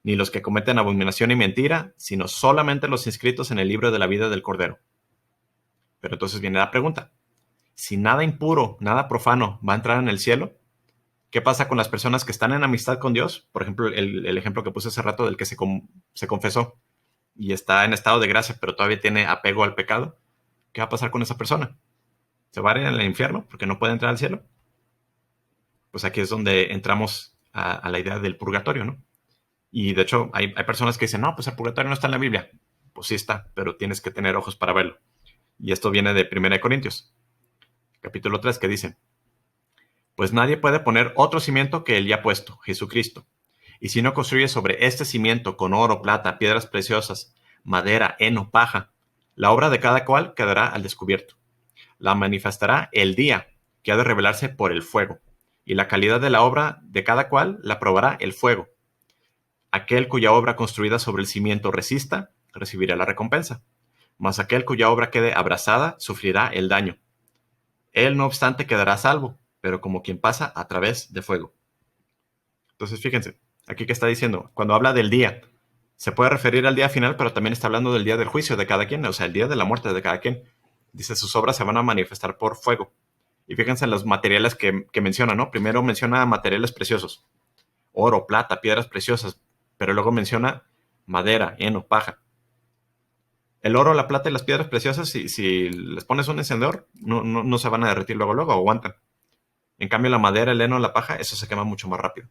ni los que cometen abominación y mentira, sino solamente los inscritos en el libro de la vida del Cordero. Pero entonces viene la pregunta, si nada impuro, nada profano va a entrar en el cielo, ¿qué pasa con las personas que están en amistad con Dios? Por ejemplo, el ejemplo que puse hace rato del que se confesó y está en estado de gracia, pero todavía tiene apego al pecado. ¿Qué va a pasar con esa persona? ¿Se va a ir al infierno porque no puede entrar al cielo? Pues aquí es donde entramos a la idea del purgatorio, ¿no? Y de hecho hay personas que dicen, no, pues el purgatorio no está en la Biblia. Pues sí está, pero tienes que tener ojos para verlo. Y esto viene de 1 Corintios, capítulo 3, que dice, pues nadie puede poner otro cimiento que el ya puesto, Jesucristo. Y si no construye sobre este cimiento con oro, plata, piedras preciosas, madera, heno, paja, la obra de cada cual quedará al descubierto. La manifestará el día, que ha de revelarse por el fuego. Y la calidad de la obra de cada cual la probará el fuego. Aquel cuya obra construida sobre el cimiento resista, recibirá la recompensa. Mas aquel cuya obra quede abrasada, sufrirá el daño. Él, no obstante, quedará salvo, pero como quien pasa a través de fuego. Entonces, fíjense, aquí que está diciendo, cuando habla del día, se puede referir al día final, pero también está hablando del día del juicio de cada quien, o sea, el día de la muerte de cada quien. Dice, sus obras se van a manifestar por fuego. Y fíjense en los materiales que menciona, ¿no? Primero menciona materiales preciosos, oro, plata, piedras preciosas, pero luego menciona madera, heno, paja. El oro, la plata y las piedras preciosas, si les pones un encendedor, no se van a derretir luego, aguantan. En cambio, la madera, el heno, la paja, eso se quema mucho más rápido.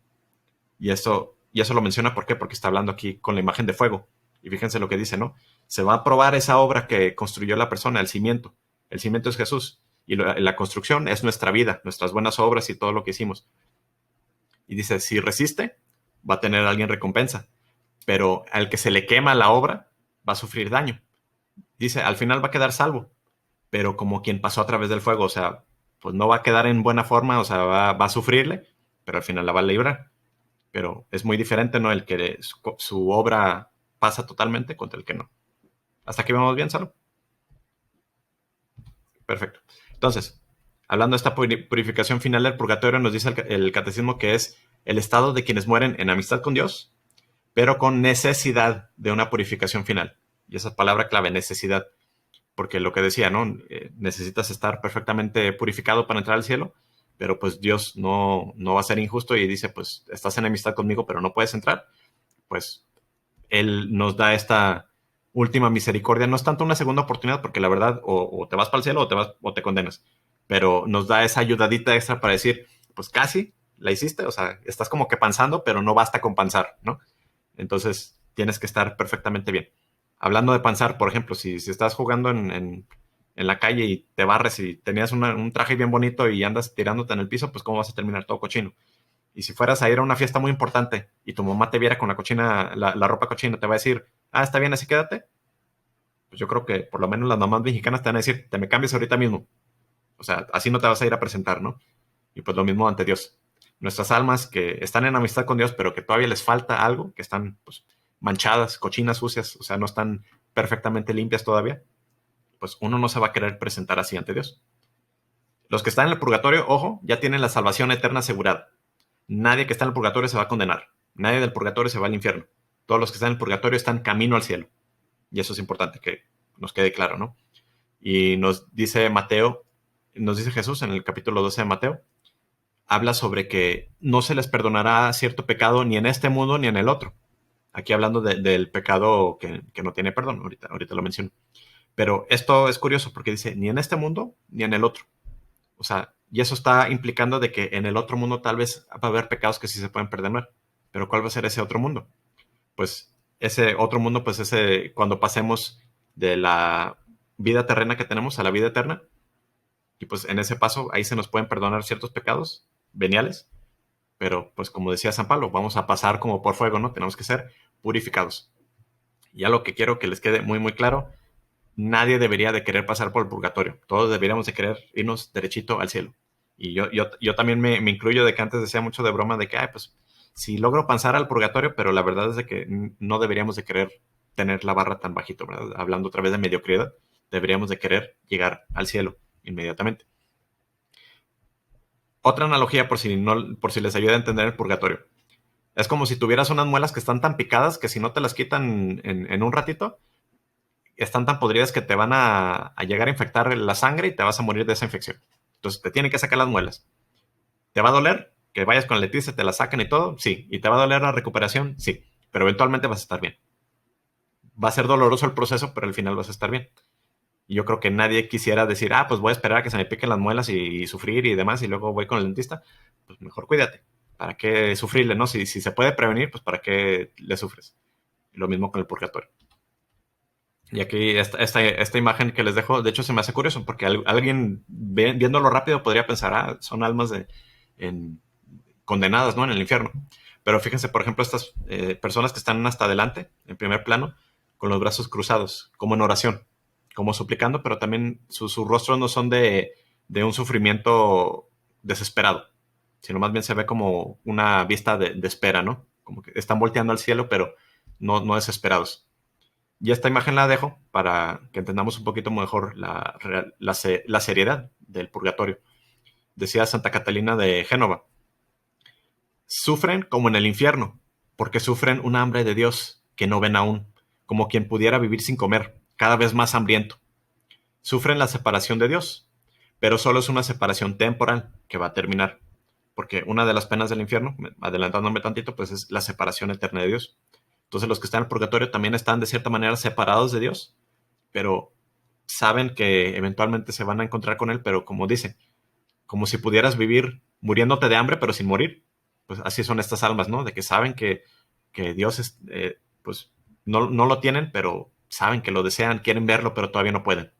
Y eso lo menciona, ¿por qué? Porque está hablando aquí con la imagen de fuego. Y fíjense lo que dice, ¿no? Se va a probar esa obra que construyó la persona, el cimiento. El cimiento es Jesús. Y la construcción es nuestra vida, nuestras buenas obras y todo lo que hicimos. Y dice, si resiste, va a tener alguien recompensa. Pero al que se le quema la obra, va a sufrir daño. Dice, al final va a quedar salvo, pero como quien pasó a través del fuego, o sea, pues no va a quedar en buena forma, o sea, va a sufrirle, pero al final la va a librar. Pero es muy diferente, ¿no? El que su obra pasa totalmente contra el que no. ¿Hasta aquí vamos bien, Salo? Perfecto. Entonces, hablando de esta purificación final del purgatorio, nos dice el catecismo que es el estado de quienes mueren en amistad con Dios, pero con necesidad de una purificación final. Y esa palabra clave, necesidad. Porque lo que decía, ¿no? Necesitas estar perfectamente purificado para entrar al cielo, pero pues Dios no va a ser injusto y dice, pues estás en amistad conmigo, pero no puedes entrar. Pues Él nos da esta última misericordia. No es tanto una segunda oportunidad, porque la verdad, o te vas para el cielo o te condenas. Pero nos da esa ayudadita extra para decir, pues casi la hiciste, o sea, estás como que panzando, pero no basta con panzar, ¿no? Entonces tienes que estar perfectamente bien. Hablando de panzar, por ejemplo, si estás jugando en la calle y te barres y tenías un traje bien bonito y andas tirándote en el piso, pues cómo vas a terminar todo cochino. Y si fueras a ir a una fiesta muy importante y tu mamá te viera con la ropa cochina, te va a decir, ah, está bien, así quédate. Pues yo creo que por lo menos las mamás mexicanas te van a decir, te me cambias ahorita mismo. O sea, así no te vas a ir a presentar, ¿no? Y pues lo mismo ante Dios. Nuestras almas que están en amistad con Dios, pero que todavía les falta algo, que están pues, manchadas, cochinas, sucias, o sea, no están perfectamente limpias todavía, pues uno no se va a querer presentar así ante Dios. Los que están en el purgatorio, ojo, ya tienen la salvación eterna asegurada. Nadie que está en el purgatorio se va a condenar. Nadie del purgatorio se va al infierno. Todos los que están en el purgatorio están camino al cielo. Y eso es importante que nos quede claro, ¿no? Y nos dice Mateo, nos dice Jesús en el capítulo 12 de Mateo, habla sobre que no se les perdonará cierto pecado ni en este mundo ni en el otro. Aquí hablando del pecado que no tiene perdón, ahorita lo menciono. Pero esto es curioso porque dice ni en este mundo ni en el otro. O sea, y eso está implicando de que en el otro mundo tal vez va a haber pecados que sí se pueden perdonar. Pero ¿cuál va a ser ese otro mundo? Pues ese otro mundo, pues ese cuando pasemos de la vida terrena que tenemos a la vida eterna. Y pues en ese paso ahí se nos pueden perdonar ciertos pecados veniales. Pero pues como decía San Pablo, vamos a pasar como por fuego, ¿no? Tenemos que ser purificados. Y ya lo que quiero que les quede muy, muy claro, nadie debería de querer pasar por el purgatorio. Todos deberíamos de querer irnos derechito al cielo. Y yo también me incluyo de que antes decía mucho de broma de que, ay, pues, si logro pasar al purgatorio, pero la verdad es de que no deberíamos de querer tener la barra tan bajito, ¿verdad? Hablando otra vez de mediocridad, deberíamos de querer llegar al cielo inmediatamente. Otra analogía por si les ayuda a entender el purgatorio. Es como si tuvieras unas muelas que están tan picadas que si no te las quitan en un ratito, están tan podridas que te van a llegar a infectar la sangre y te vas a morir de esa infección. Entonces te tienen que sacar las muelas. ¿Te va a doler? Que vayas con el dentista, te la sacan y todo, sí. ¿Y te va a doler la recuperación? Sí. Pero eventualmente vas a estar bien. Va a ser doloroso el proceso, pero al final vas a estar bien. Y yo creo que nadie quisiera decir, ah, pues voy a esperar a que se me piquen las muelas y sufrir y demás, y luego voy con el dentista. Pues mejor cuídate. ¿Para qué sufrirle, no? Si se puede prevenir, pues ¿para qué le sufres? Y lo mismo con el purgatorio. Y aquí esta imagen que les dejo, de hecho se me hace curioso, porque alguien viéndolo rápido podría pensar, ah, son almas en, condenadas, ¿no? En el infierno. Pero fíjense, por ejemplo, estas personas que están hasta adelante, en primer plano, con los brazos cruzados, como en oración, como suplicando, pero también sus rostros no son de un sufrimiento desesperado, sino más bien se ve como una vista de espera, ¿no? Como que están volteando al cielo, pero no desesperados. Y esta imagen la dejo para que entendamos un poquito mejor la seriedad del purgatorio. Decía Santa Catalina de Génova, sufren como en el infierno, porque sufren un hambre de Dios que no ven aún, como quien pudiera vivir sin comer, cada vez más hambriento. Sufren la separación de Dios, pero solo es una separación temporal que va a terminar, porque una de las penas del infierno, adelantándome tantito, pues es la separación eterna de Dios. Entonces los que están en el purgatorio también están de cierta manera separados de Dios, pero saben que eventualmente se van a encontrar con Él, pero como dice, como si pudieras vivir muriéndote de hambre, pero sin morir. Pues así son estas almas, ¿no? De que saben que Dios es, pues no lo tienen, pero saben que lo desean, quieren verlo, pero todavía no pueden.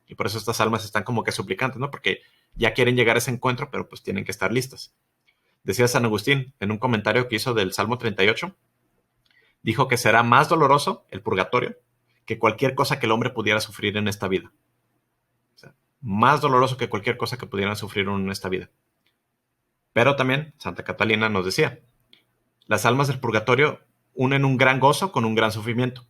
Y por eso estas almas están como que suplicantes, ¿no? Porque ya quieren llegar a ese encuentro, pero pues tienen que estar listas. Decía San Agustín en un comentario que hizo del Salmo 38, dijo que será más doloroso el purgatorio que cualquier cosa que el hombre pudiera sufrir en esta vida. O sea, más doloroso que cualquier cosa que pudieran sufrir en esta vida. Pero también Santa Catalina nos decía, las almas del purgatorio unen un gran gozo con un gran sufrimiento,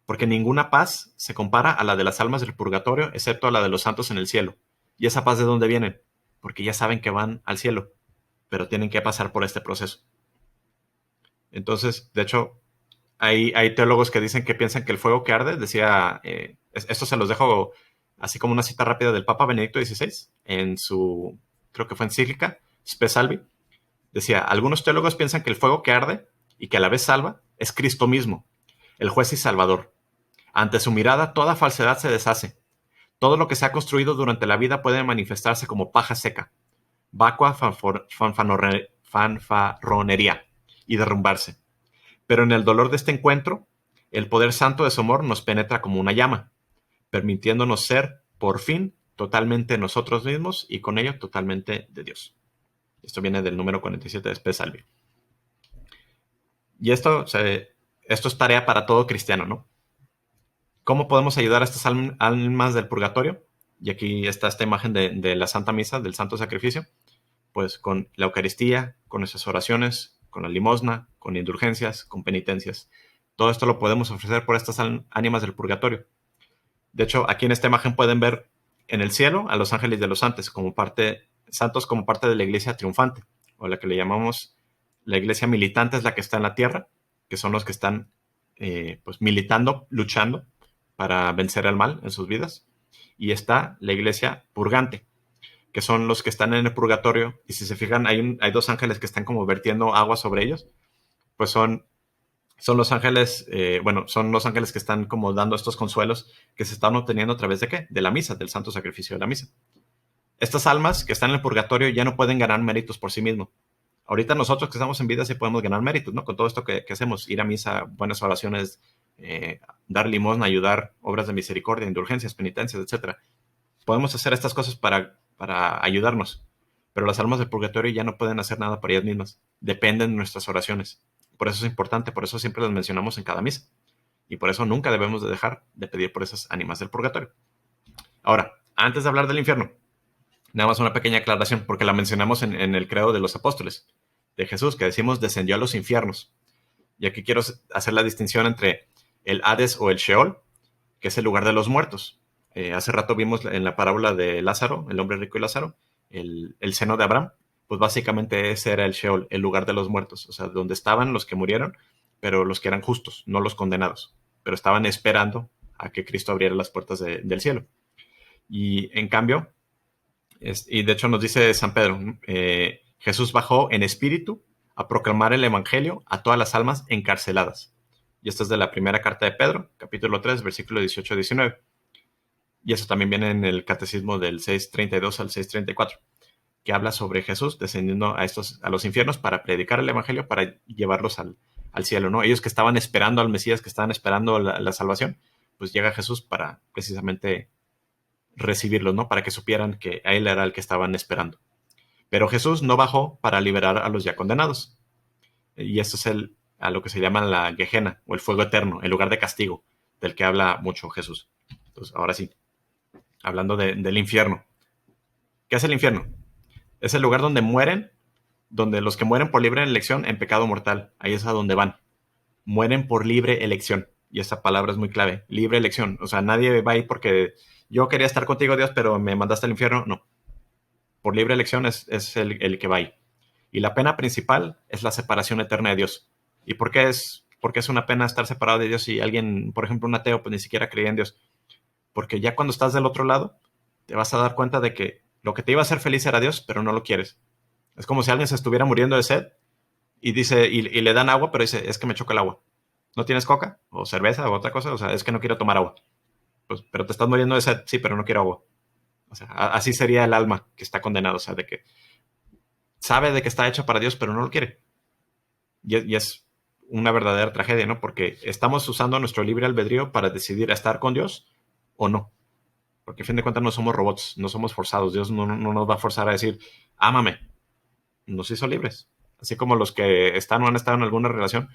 porque ninguna paz se compara a la de las almas del purgatorio, excepto a la de los santos en el cielo. ¿Y esa paz de dónde viene? Porque ya saben que van al cielo, pero tienen que pasar por este proceso. Entonces, de hecho, hay teólogos que dicen que piensan que el fuego que arde, decía, esto se los dejo así como una cita rápida del Papa Benedicto XVI, en su, creo que fue encíclica, Spe Salvi, decía, algunos teólogos piensan que el fuego que arde y que a la vez salva es Cristo mismo, el juez y salvador. Ante su mirada toda falsedad se deshace. Todo lo que se ha construido durante la vida puede manifestarse como paja seca, vacua fanfarronería y derrumbarse. Pero en el dolor de este encuentro, el poder santo de su amor nos penetra como una llama, permitiéndonos ser, por fin, totalmente nosotros mismos y con ello totalmente de Dios. Esto viene del número 47 de Spe Salvi. Y esto es tarea para todo cristiano, ¿no? ¿Cómo podemos ayudar a estas almas del purgatorio? Y aquí está esta imagen de la Santa Misa, del Santo Sacrificio. Pues con la Eucaristía, con esas oraciones, con la limosna, con indulgencias, con penitencias. Todo esto lo podemos ofrecer por estas ánimas del purgatorio. De hecho, aquí en esta imagen pueden ver en el cielo a los ángeles de los santos como parte de la iglesia triunfante, o la que le llamamos la iglesia militante, es la que está en la tierra, que son los que están pues militando, luchando para vencer el mal en sus vidas. Y está la iglesia purgante, que son los que están en el purgatorio. Y si se fijan, hay dos ángeles que están como vertiendo agua sobre ellos. Pues son los ángeles, son los ángeles que están como dando estos consuelos que se están obteniendo a través de ¿qué? De la misa, del santo sacrificio de la misa. Estas almas que están en el purgatorio ya no pueden ganar méritos por sí mismos. Ahorita nosotros que estamos en vida sí podemos ganar méritos, ¿no? Con todo esto que hacemos, ir a misa, buenas oraciones, dar limosna, ayudar, obras de misericordia, indulgencias, penitencias, etcétera. Podemos hacer estas cosas para ayudarnos, pero las almas del purgatorio ya no pueden hacer nada por ellas mismas. Dependen de nuestras oraciones. Por eso es importante, por eso siempre las mencionamos en cada misa. Y por eso nunca debemos de dejar de pedir por esas ánimas del purgatorio. Ahora, antes de hablar del infierno, nada más una pequeña aclaración, porque la mencionamos en el credo de los apóstoles de Jesús, que decimos descendió a los infiernos. Y aquí quiero hacer la distinción entre el Hades o el Sheol, que es el lugar de los muertos. Hace rato vimos en la parábola de Lázaro, el hombre rico y Lázaro, el seno de Abraham. Pues básicamente ese era el Sheol, el lugar de los muertos, o sea, donde estaban los que murieron, pero los que eran justos, no los condenados, pero estaban esperando a que Cristo abriera las puertas del cielo. Y en cambio, y de hecho nos dice San Pedro, Jesús bajó en espíritu a proclamar el evangelio a todas las almas encarceladas. Y esto es de la primera carta de Pedro, capítulo 3, versículo 18-19. Y eso también viene en el catecismo del 632 al 634, que habla sobre Jesús descendiendo a los infiernos para predicar el evangelio, para llevarlos al cielo, ¿no? Ellos que estaban esperando al Mesías, que estaban esperando la salvación, pues llega Jesús para precisamente recibirlos, ¿no? Para que supieran que a él era el que estaban esperando. Pero Jesús no bajó para liberar a los ya condenados. Y esto es a lo que se llama la Gehenna, o el fuego eterno, el lugar de castigo, del que habla mucho Jesús. Entonces, ahora sí, hablando del infierno. ¿Qué es el infierno? Es el lugar donde mueren, donde los que mueren por libre elección en pecado mortal, ahí es a donde van. Mueren por libre elección. Y esa palabra es muy clave, libre elección. O sea, nadie va ahí porque yo quería estar contigo, Dios, pero me mandaste al infierno. No. Por libre elección es el que va ahí. Y la pena principal es la separación eterna de Dios. ¿Y por qué es una pena estar separado de Dios si alguien, por ejemplo, un ateo, pues ni siquiera creía en Dios? Porque ya cuando estás del otro lado, te vas a dar cuenta de que lo que te iba a hacer feliz era Dios, pero no lo quieres. Es como si alguien se estuviera muriendo de sed y dice, y le dan agua, pero dice, es que me choca el agua. ¿No tienes coca o cerveza o otra cosa? O sea, es que no quiero tomar agua. Pues, pero te estás muriendo de sed, sí, pero no quiero agua. O sea, así sería el alma que está condenado, o sea, de que sabe de que está hecha para Dios, pero no lo quiere. Y es una verdadera tragedia, ¿no? Porque estamos usando nuestro libre albedrío para decidir estar con Dios o no. Porque a fin de cuentas no somos robots, no somos forzados. Dios no nos va a forzar a decir, ámame. Nos hizo libres. Así como los que están o han estado en alguna relación,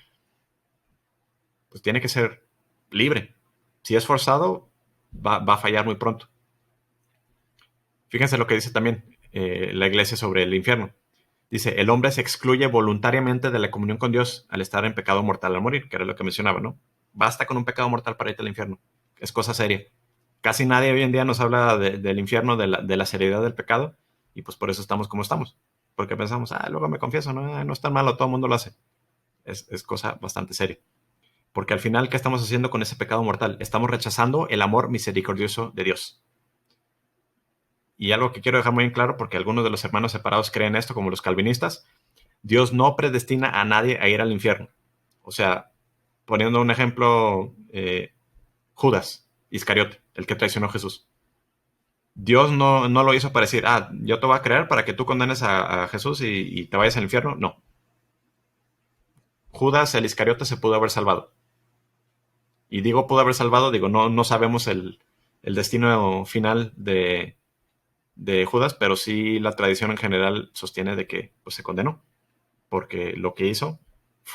pues tiene que ser libre. Si es forzado, va a fallar muy pronto. Fíjense lo que dice también la iglesia sobre el infierno. Dice, el hombre se excluye voluntariamente de la comunión con Dios al estar en pecado mortal al morir, que era lo que mencionaba, ¿no? Basta con un pecado mortal para irte al infierno. Es cosa seria. Casi nadie hoy en día nos habla del infierno, de la seriedad del pecado, y pues por eso estamos como estamos. Porque pensamos, luego me confieso, no es tan malo, todo el mundo lo hace. Es cosa bastante seria. Porque al final, ¿qué estamos haciendo con ese pecado mortal? Estamos rechazando el amor misericordioso de Dios. Y algo que quiero dejar muy en claro, porque algunos de los hermanos separados creen esto, como los calvinistas, Dios no predestina a nadie a ir al infierno. O sea, poniendo un ejemplo, Judas Iscariote, el que traicionó a Jesús. Dios no lo hizo para decir, yo te voy a creer para que tú condenes a Jesús y te vayas al infierno. No. Judas el Iscariote se pudo haber salvado. Y digo pudo haber salvado, digo, no sabemos el destino final de Judas, pero sí la tradición en general sostiene de que pues, se condenó, porque lo que hizo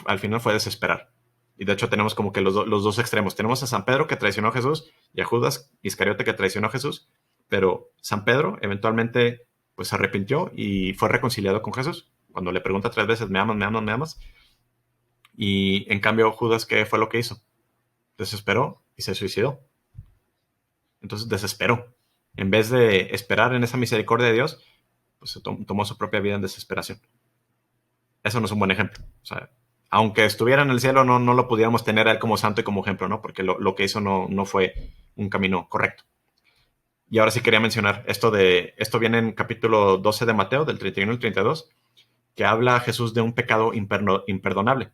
al final fue desesperar. Y de hecho tenemos como que los dos extremos. Tenemos a San Pedro que traicionó a Jesús y a Judas Iscariote que traicionó a Jesús, pero San Pedro eventualmente pues se arrepintió y fue reconciliado con Jesús. Cuando le pregunta 3 veces, ¿me amas, me amas, me amas? Y en cambio Judas, ¿qué fue lo que hizo? Desesperó y se suicidó. Entonces desesperó. En vez de esperar en esa misericordia de Dios, pues se tomó su propia vida en desesperación. Eso no es un buen ejemplo. O sea, aunque estuviera en el cielo, no lo pudiéramos tener a él como santo y como ejemplo, ¿no? Porque lo que hizo no fue un camino correcto. Y ahora sí quería mencionar esto viene en capítulo 12 de Mateo, del 31 al 32, que habla a Jesús de un pecado imperdonable,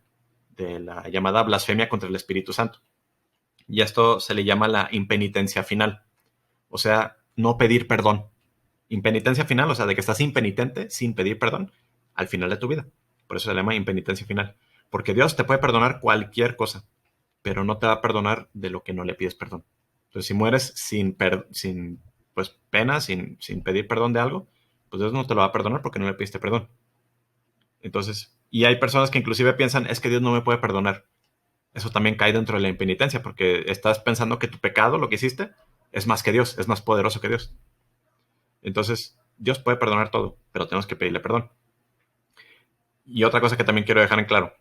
de la llamada blasfemia contra el Espíritu Santo. Y esto se le llama la impenitencia final, o sea, no pedir perdón. Impenitencia final, o sea, de que estás impenitente sin pedir perdón al final de tu vida. Por eso se llama impenitencia final. Porque Dios te puede perdonar cualquier cosa, pero no te va a perdonar de lo que no le pides perdón. Entonces, si mueres sin pues, pena, sin pedir perdón de algo, pues Dios no te lo va a perdonar porque no le pidiste perdón. Entonces, y hay personas que inclusive piensan, es que Dios no me puede perdonar. Eso también cae dentro de la impenitencia, porque estás pensando que tu pecado, lo que hiciste, es más que Dios, es más poderoso que Dios. Entonces, Dios puede perdonar todo, pero tenemos que pedirle perdón. Y otra cosa que también quiero dejar en claro,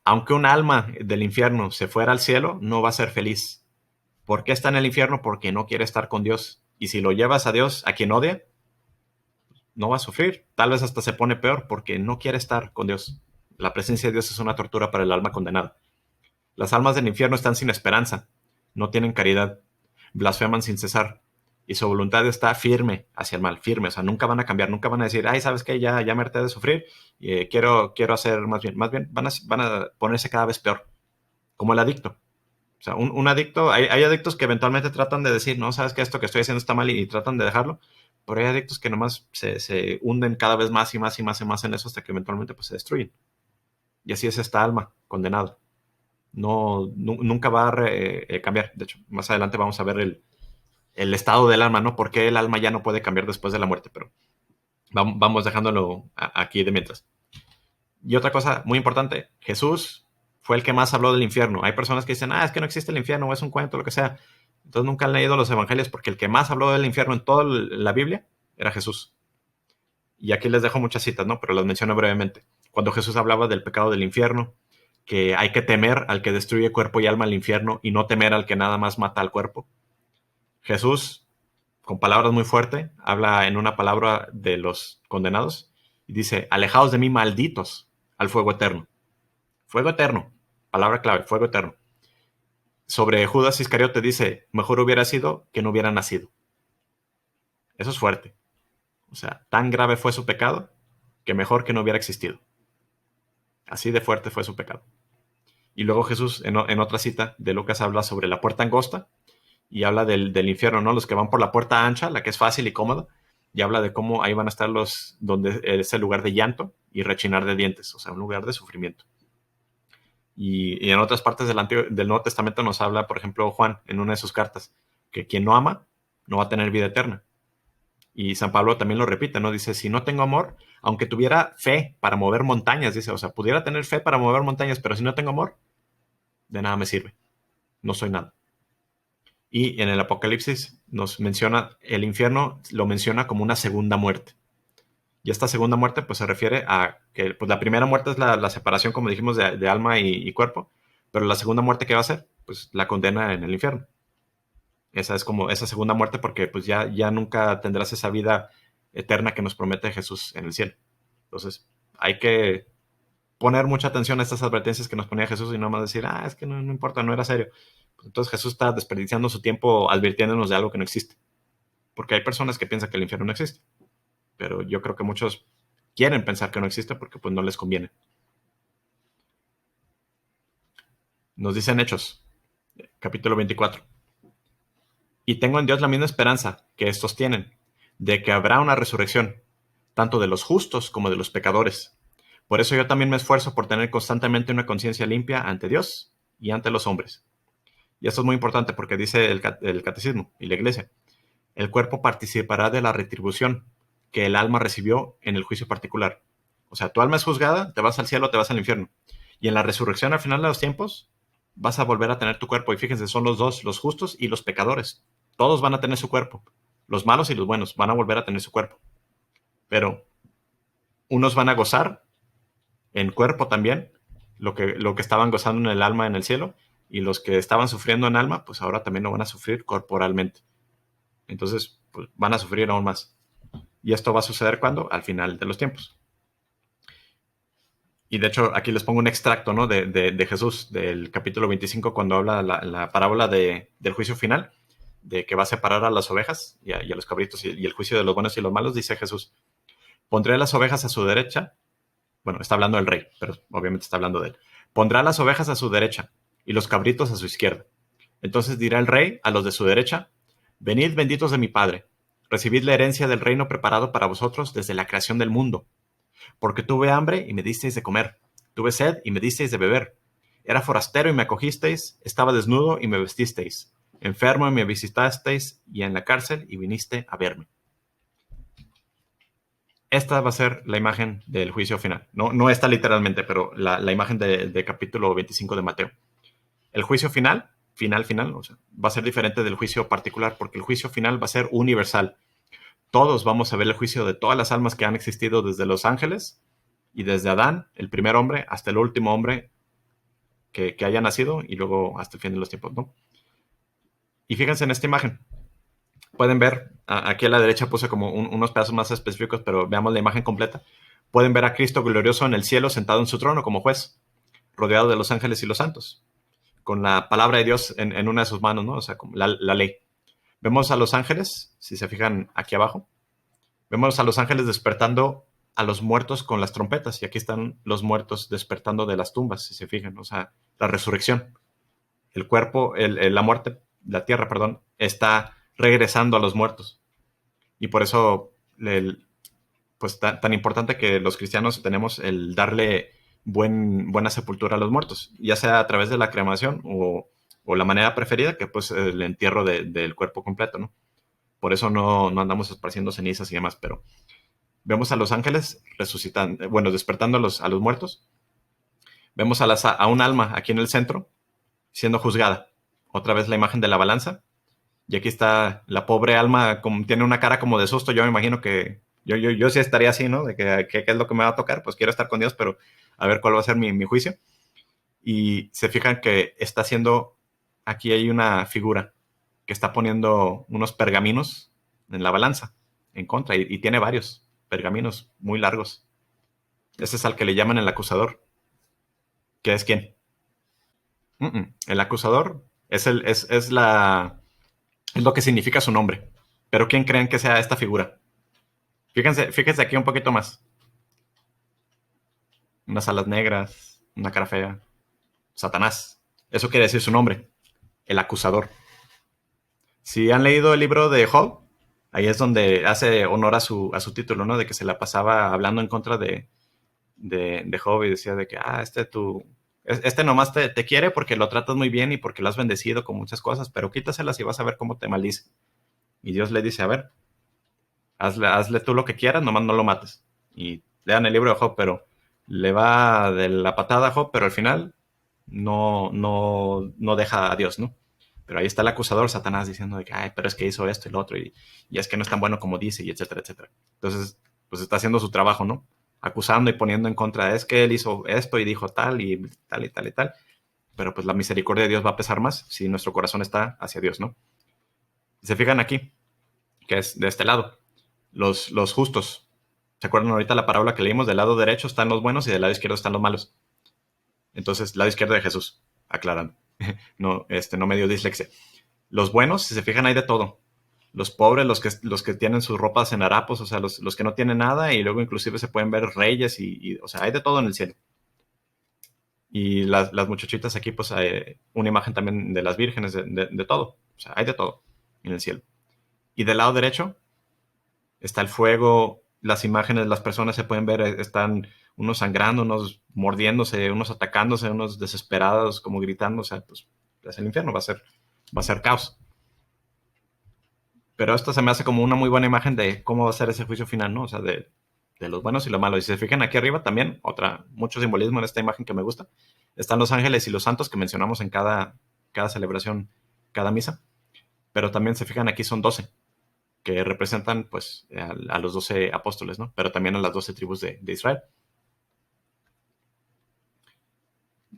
aunque un alma del infierno se fuera al cielo, no va a ser feliz. ¿Por qué está en el infierno? Porque no quiere estar con Dios. Y si lo llevas a Dios, a quien odia, no va a sufrir. Tal vez hasta se pone peor porque no quiere estar con Dios. La presencia de Dios es una tortura para el alma condenada. Las almas del infierno están sin esperanza, no tienen caridad, blasfeman sin cesar y su voluntad está firme hacia el mal, firme, o sea, nunca van a cambiar, nunca van a decir, ay, ¿sabes qué? Ya me harté de sufrir y quiero hacer más bien van a ponerse cada vez peor, como el adicto. O sea, un adicto, hay adictos que eventualmente tratan de decir, no, sabes que esto que estoy haciendo está mal y tratan de dejarlo, pero hay adictos que nomás se hunden cada vez más y más y más y más en eso hasta que eventualmente pues se destruyen. Y así es esta alma condenada. Nunca va a cambiar. De hecho, más adelante vamos a ver el estado del alma, ¿no? Por qué el alma ya no puede cambiar después de la muerte, pero vamos dejándolo aquí de mientras. Y otra cosa muy importante, Jesús fue el que más habló del infierno. Hay personas que dicen, es que no existe el infierno, o es un cuento, lo que sea. Entonces nunca han leído los evangelios porque el que más habló del infierno en toda la Biblia era Jesús. Y aquí les dejo muchas citas, ¿no? Pero las menciono brevemente. Cuando Jesús hablaba del pecado del infierno, que hay que temer al que destruye cuerpo y alma al infierno y no temer al que nada más mata al cuerpo. Jesús, con palabras muy fuertes, habla en una palabra de los condenados y dice, alejaos de mí, malditos, al fuego eterno. Fuego eterno, palabra clave, fuego eterno. Sobre Judas Iscariote dice, mejor hubiera sido que no hubiera nacido. Eso es fuerte. O sea, tan grave fue su pecado que mejor que no hubiera existido. Así de fuerte fue su pecado. Y luego Jesús, en otra cita de Lucas, habla sobre la puerta angosta y habla del infierno, ¿no? Los que van por la puerta ancha, la que es fácil y cómoda, y habla de cómo ahí van a estar donde es el lugar de llanto y rechinar de dientes, o sea, un lugar de sufrimiento. Y en otras partes del Nuevo Testamento nos habla, por ejemplo, Juan, en una de sus cartas, que quien no ama no va a tener vida eterna. Y San Pablo también lo repite, ¿no? Dice, si no tengo amor, aunque tuviera fe para mover montañas, dice, o sea, pudiera tener fe para mover montañas, pero si no tengo amor, de nada me sirve. No soy nada. Y en el Apocalipsis nos menciona, el infierno lo menciona como una segunda muerte. Y esta segunda muerte pues se refiere a que pues, la primera muerte es la separación, como dijimos, de alma y cuerpo, pero la segunda muerte que va a ser, pues la condena en el infierno. Esa es como esa segunda muerte porque pues ya nunca tendrás esa vida eterna que nos promete Jesús en el cielo. Entonces hay que poner mucha atención a estas advertencias que nos ponía Jesús y no más decir, es que no importa, no era serio. Entonces Jesús está desperdiciando su tiempo advirtiéndonos de algo que no existe. Porque hay personas que piensan que el infierno no existe. Pero yo creo que muchos quieren pensar que no existe porque pues no les conviene. Nos dicen Hechos, capítulo 24. Y tengo en Dios la misma esperanza que estos tienen, de que habrá una resurrección, tanto de los justos como de los pecadores. Por eso yo también me esfuerzo por tener constantemente una conciencia limpia ante Dios y ante los hombres. Y esto es muy importante porque dice el catecismo y la iglesia. El cuerpo participará de la retribución que el alma recibió en el juicio particular. O sea, tu alma es juzgada, te vas al cielo, te vas al infierno. Y en la resurrección al final de los tiempos vas a volver a tener tu cuerpo. Y fíjense, son los dos, los justos y los pecadores. Todos van a tener su cuerpo. Los malos y los buenos van a volver a tener su cuerpo. Pero unos van a gozar en cuerpo también lo que estaban gozando en el alma en el cielo. Y los que estaban sufriendo en alma, pues ahora también lo van a sufrir corporalmente. Entonces, pues van a sufrir aún más. Y esto va a suceder ¿cuándo? Al final de los tiempos. Y de hecho, aquí les pongo un extracto, ¿no? de Jesús, del capítulo 25, cuando habla la parábola del juicio final, de que va a separar a las ovejas y a los cabritos y el juicio de los buenos y los malos. Dice Jesús: pondré las ovejas a su derecha. Bueno, está hablando del rey, pero obviamente está hablando de él. Pondrá las ovejas a su derecha y los cabritos a su izquierda. Entonces dirá el rey a los de su derecha: venid, benditos de mi Padre, recibid la herencia del reino preparado para vosotros desde la creación del mundo. Porque tuve hambre y me disteis de comer, tuve sed y me disteis de beber, era forastero y me acogisteis, estaba desnudo y me vestisteis, enfermo y me visitasteis, y en la cárcel y viniste a verme. Esta va a ser la imagen del juicio final. No esta literalmente, pero la imagen de capítulo 25 de Mateo. El juicio final, final, o sea, va a ser diferente del juicio particular, porque el juicio final va a ser universal. Todos vamos a ver el juicio de todas las almas que han existido desde los ángeles y desde Adán, el primer hombre, hasta el último hombre que haya nacido, y luego hasta el fin de los tiempos, ¿no? Y fíjense en esta imagen. Pueden ver, aquí a la derecha puse como unos pedazos más específicos, pero veamos la imagen completa. Pueden ver a Cristo glorioso en el cielo, sentado en su trono como juez, rodeado de los ángeles y los santos, con la palabra de Dios en una de sus manos, ¿no? O sea, como la ley. Vemos a los ángeles, si se fijan aquí abajo, vemos a los ángeles despertando a los muertos con las trompetas, y aquí están los muertos despertando de las tumbas, si se fijan, o sea, la resurrección. El cuerpo, la muerte, la tierra, perdón, está regresando a los muertos. Y por eso, pues tan importante que los cristianos tenemos el darle buena sepultura a los muertos, ya sea a través de la cremación o la manera preferida, que pues el entierro del cuerpo completo, ¿no? Por eso no andamos esparciendo cenizas y demás, pero vemos a los ángeles resucitando, bueno, despertando a los muertos. Vemos a un alma aquí en el centro siendo juzgada. Otra vez la imagen de la balanza. Y aquí está la pobre alma, tiene una cara como de susto. Yo me imagino que yo sí estaría así, ¿no? De que qué es lo que me va a tocar. Pues quiero estar con Dios, pero a ver cuál va a ser mi juicio. Y se fijan que está haciendo, aquí hay una figura que está poniendo unos pergaminos en la balanza, en contra, y tiene varios pergaminos muy largos. Ese es al que le llaman el acusador. ¿Qué es quién? El acusador es lo que significa su nombre. Pero ¿quién creen que sea esta figura? Fíjense aquí un poquito más. Unas alas negras, una cara fea. Satanás. Eso quiere decir su nombre. El acusador. Si han leído el libro de Job, ahí es donde hace honor a su título, ¿no? De que se la pasaba hablando en contra de Job, y decía de que, este nomás te quiere porque lo tratas muy bien y porque lo has bendecido con muchas cosas, pero quítaselas y vas a ver cómo te maldice. Y Dios le dice: a ver, hazle tú lo que quieras, nomás no lo mates. Y lean el libro de Job, pero le va de la patada a Job, pero al final no deja a Dios, ¿no? Pero ahí está el acusador, Satanás, diciendo de que, pero es que hizo esto y lo otro, y es que no es tan bueno como dice, y etcétera, etcétera. Entonces, pues está haciendo su trabajo, ¿no? Acusando y poniendo en contra, es que él hizo esto y dijo tal y tal y tal y tal. Pero pues la misericordia de Dios va a pesar más si nuestro corazón está hacia Dios, ¿no? Se fijan aquí, que es de este lado, los justos. ¿Se acuerdan ahorita la parábola que leímos? Del lado derecho están los buenos y del lado izquierdo están los malos. Entonces, lado izquierdo de Jesús, aclarando. No me dio dislexia. Los buenos, si se fijan, hay de todo. Los pobres, los que tienen sus ropas en harapos, o sea, los que no tienen nada, y luego inclusive se pueden ver reyes, o sea, hay de todo en el cielo. Y las muchachitas aquí, pues hay una imagen también de las vírgenes, de todo. O sea, hay de todo en el cielo. Y del lado derecho está el fuego, las imágenes, las personas se pueden ver, están unos sangrando, unos mordiéndose, unos atacándose, unos desesperados, como gritando. O sea, pues es el infierno, va a ser caos. Pero esto se me hace como una muy buena imagen de cómo va a ser ese juicio final, ¿no? O sea, de los buenos y los malos. Y si se fijan aquí arriba también, mucho simbolismo en esta imagen que me gusta. Están los ángeles y los santos que mencionamos en cada celebración, cada misa. Pero también se fijan aquí son 12, que representan pues a los 12 apóstoles, ¿no? Pero también a las 12 tribus de Israel.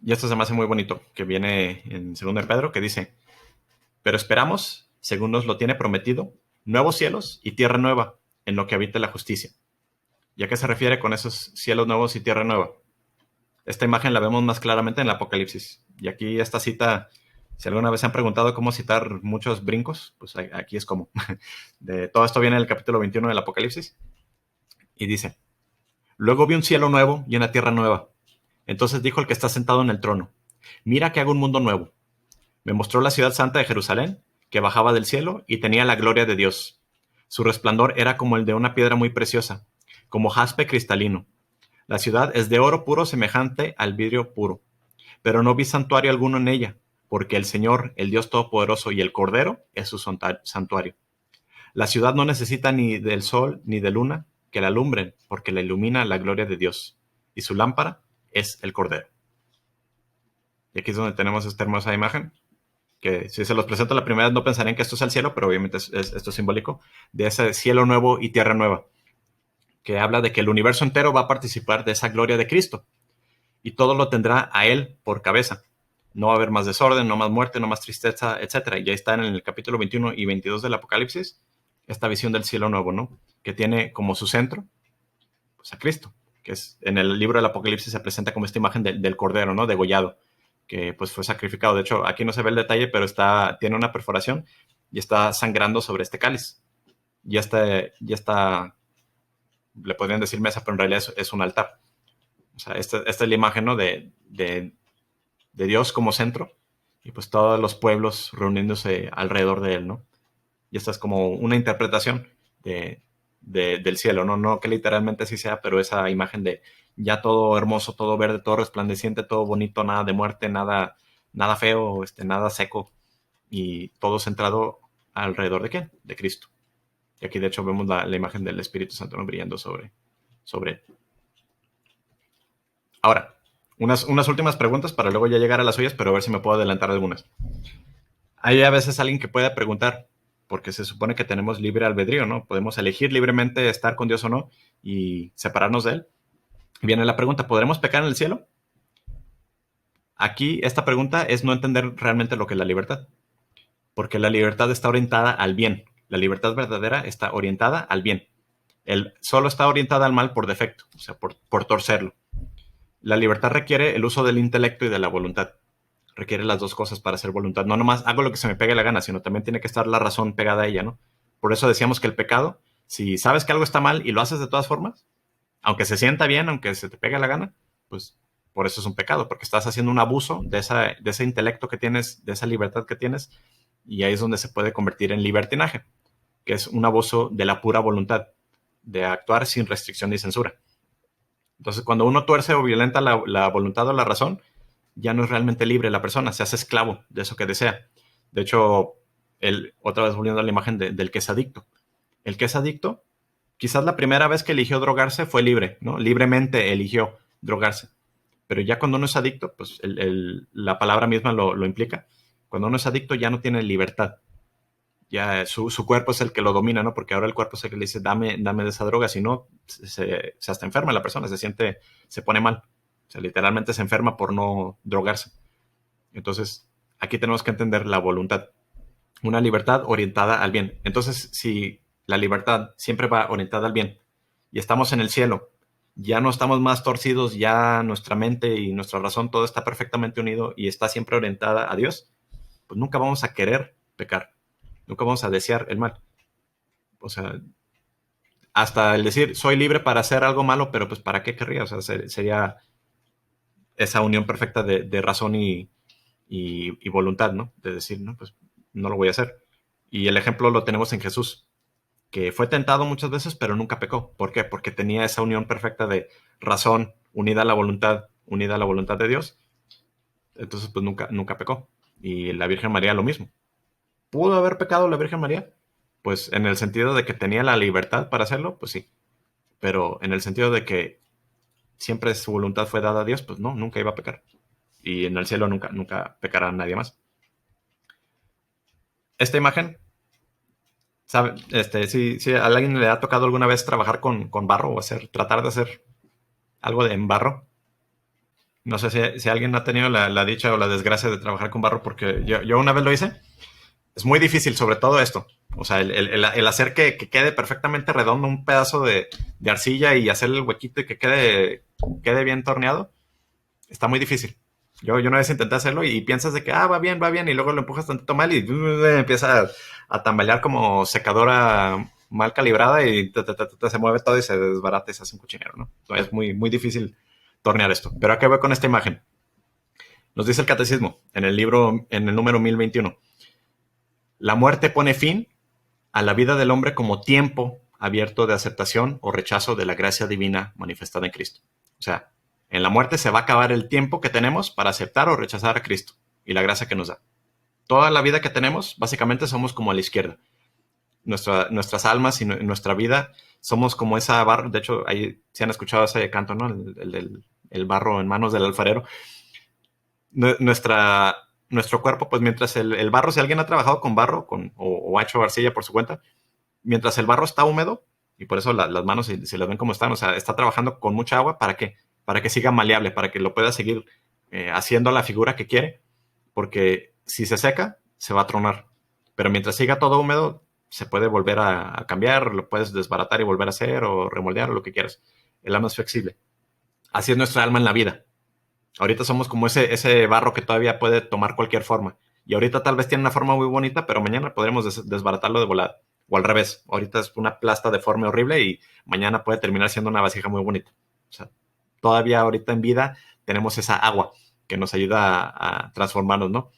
Y esto se me hace muy bonito, que viene en 2 de Pedro, que dice: pero esperamos, según nos lo tiene prometido, nuevos cielos y tierra nueva, en lo que habita la justicia. ¿Y a qué se refiere con esos cielos nuevos y tierra nueva? Esta imagen la vemos más claramente en el Apocalipsis. Y aquí esta cita, si alguna vez se han preguntado cómo citar muchos brincos, pues aquí es como. Todo esto viene en el capítulo 21 del Apocalipsis. Y dice, luego vi un cielo nuevo y una tierra nueva. Entonces dijo el que está sentado en el trono, mira que hago un mundo nuevo. Me mostró la ciudad santa de Jerusalén, que bajaba del cielo y tenía la gloria de Dios. Su resplandor era como el de una piedra muy preciosa, como jaspe cristalino. La ciudad es de oro puro semejante al vidrio puro. Pero no vi santuario alguno en ella, porque el Señor, el Dios Todopoderoso y el Cordero es su santuario. La ciudad no necesita ni del sol ni de luna que la alumbren, porque la ilumina la gloria de Dios, y su lámpara es el Cordero. Y aquí es donde tenemos esta hermosa imagen, que si se los presento la primera vez no pensarían que esto es el cielo, pero obviamente esto es simbólico, de ese cielo nuevo y tierra nueva, que habla de que el universo entero va a participar de esa gloria de Cristo, y todo lo tendrá a Él por cabeza. No va a haber más desorden, no más muerte, no más tristeza, etc. Y ya está en el capítulo 21 y 22 del Apocalipsis, esta visión del cielo nuevo, ¿no? Que tiene como su centro, pues, a Cristo, que es en el libro del Apocalipsis se presenta como esta imagen del Cordero, ¿no? Degollado, que pues fue sacrificado. De hecho, aquí no se ve el detalle, pero tiene una perforación y está sangrando sobre este cáliz. Ya está, le podrían decir mesa, pero en realidad es un altar. O sea, esta es la imagen, ¿no? de Dios como centro y pues todos los pueblos reuniéndose alrededor de él, ¿no? Y esta es como una interpretación del cielo, ¿no? No que literalmente así sea, pero esa imagen de ya todo hermoso, todo verde, todo resplandeciente, todo bonito, nada de muerte, nada feo, nada seco, y todo centrado alrededor de ¿quién? De Cristo. Y aquí de hecho vemos la imagen del Espíritu Santo, ¿no? Brillando sobre él. Ahora, unas últimas preguntas para luego ya llegar a las suyas, pero a ver si me puedo adelantar algunas. Hay a veces alguien que puede preguntar, porque se supone que tenemos libre albedrío, ¿no? Podemos elegir libremente estar con Dios o no y separarnos de Él. Viene la pregunta, ¿podremos pecar en el cielo? Aquí esta pregunta es no entender realmente lo que es la libertad, porque la libertad está orientada al bien. La libertad verdadera está orientada al bien. Él solo está orientada al mal por defecto, o sea, por torcerlo. La libertad requiere el uso del intelecto y de la voluntad. Requiere las dos cosas para hacer voluntad. No nomás hago lo que se me pegue la gana, sino también tiene que estar la razón pegada a ella, ¿no? Por eso decíamos que el pecado, si sabes que algo está mal y lo haces de todas formas, aunque se sienta bien, aunque se te pegue la gana, pues por eso es un pecado, porque estás haciendo un abuso de ese intelecto que tienes, de esa libertad que tienes, y ahí es donde se puede convertir en libertinaje, que es un abuso de la pura voluntad, de actuar sin restricción ni censura. Entonces, cuando uno tuerce o violenta la voluntad o la razón, ya no es realmente libre la persona, se hace esclavo de eso que desea. De hecho, otra vez volviendo a la imagen del que es adicto. El que es adicto, quizás la primera vez que eligió drogarse fue libre, ¿no? Libremente eligió drogarse. Pero ya cuando uno es adicto, pues la palabra misma lo implica. Cuando uno es adicto ya no tiene libertad. Ya su cuerpo es el que lo domina, ¿no? Porque ahora el cuerpo es el que le dice, dame de esa droga, si no, se hasta enferma la persona, se pone mal. O sea, literalmente se enferma por no drogarse. Entonces, aquí tenemos que entender la voluntad. Una libertad orientada al bien. Entonces, si la libertad siempre va orientada al bien y estamos en el cielo, ya no estamos más torcidos, ya nuestra mente y nuestra razón, todo está perfectamente unido y está siempre orientada a Dios, pues nunca vamos a querer pecar. Nunca vamos a desear el mal. O sea, hasta el decir, soy libre para hacer algo malo, pero pues ¿para qué querría? O sea, sería esa unión perfecta de razón y voluntad, ¿no? De decir, no, pues no lo voy a hacer. Y el ejemplo lo tenemos en Jesús, que fue tentado muchas veces, pero nunca pecó. ¿Por qué? Porque tenía esa unión perfecta de razón unida a la voluntad de Dios. Entonces, pues nunca pecó. Y la Virgen María lo mismo. ¿Pudo haber pecado la Virgen María? Pues en el sentido de que tenía la libertad para hacerlo, pues sí. Pero en el sentido de que siempre su voluntad fue dada a Dios, pues no, nunca iba a pecar. Y en el cielo nunca pecará nadie más. Esta imagen, ¿sabe? Si a alguien le ha tocado alguna vez trabajar con barro o tratar de hacer algo en barro. No sé si alguien ha tenido la dicha o la desgracia de trabajar con barro, porque yo una vez lo hice. Es muy difícil, sobre todo esto. O sea, el hacer que quede perfectamente redondo un pedazo de arcilla y hacerle el huequito y que quede bien torneado. Está muy difícil. Yo una vez intenté hacerlo y piensas de que, va bien, y luego lo empujas tantito mal y empieza a tambalear como secadora mal calibrada y se mueve todo y se desbarata y se hace un cochinero, ¿no? Entonces es muy, muy difícil tornear esto. Pero ¿a qué voy con esta imagen? Nos dice el catecismo en el libro, en el número 1021. La muerte pone fin a la vida del hombre como tiempo abierto de aceptación o rechazo de la gracia divina manifestada en Cristo. O sea, en la muerte se va a acabar el tiempo que tenemos para aceptar o rechazar a Cristo y la gracia que nos da. Toda la vida que tenemos, básicamente somos como a la izquierda. Nuestras almas y nuestra vida somos como esa barro. De hecho, ahí se han escuchado ese canto, ¿no? El barro en manos del alfarero. Nuestro cuerpo, pues mientras el barro, si alguien ha trabajado con barro o ha hecho arcilla por su cuenta, mientras el barro está húmedo, y por eso las manos, si las ven como están, o sea, está trabajando con mucha agua, ¿para qué? Para que siga maleable, para que lo pueda seguir haciendo la figura que quiere, porque si se seca, se va a tronar. Pero mientras siga todo húmedo, se puede volver a cambiar, lo puedes desbaratar y volver a hacer, o remoldear, o lo que quieras. El alma es flexible. Así es nuestra alma en la vida. Ahorita somos como ese barro que todavía puede tomar cualquier forma. Y ahorita tal vez tiene una forma muy bonita, pero mañana podremos desbaratarlo de volada. O al revés, ahorita es una plasta deforme horrible y mañana puede terminar siendo una vasija muy bonita. O sea, todavía ahorita en vida tenemos esa agua que nos ayuda a transformarnos, ¿no?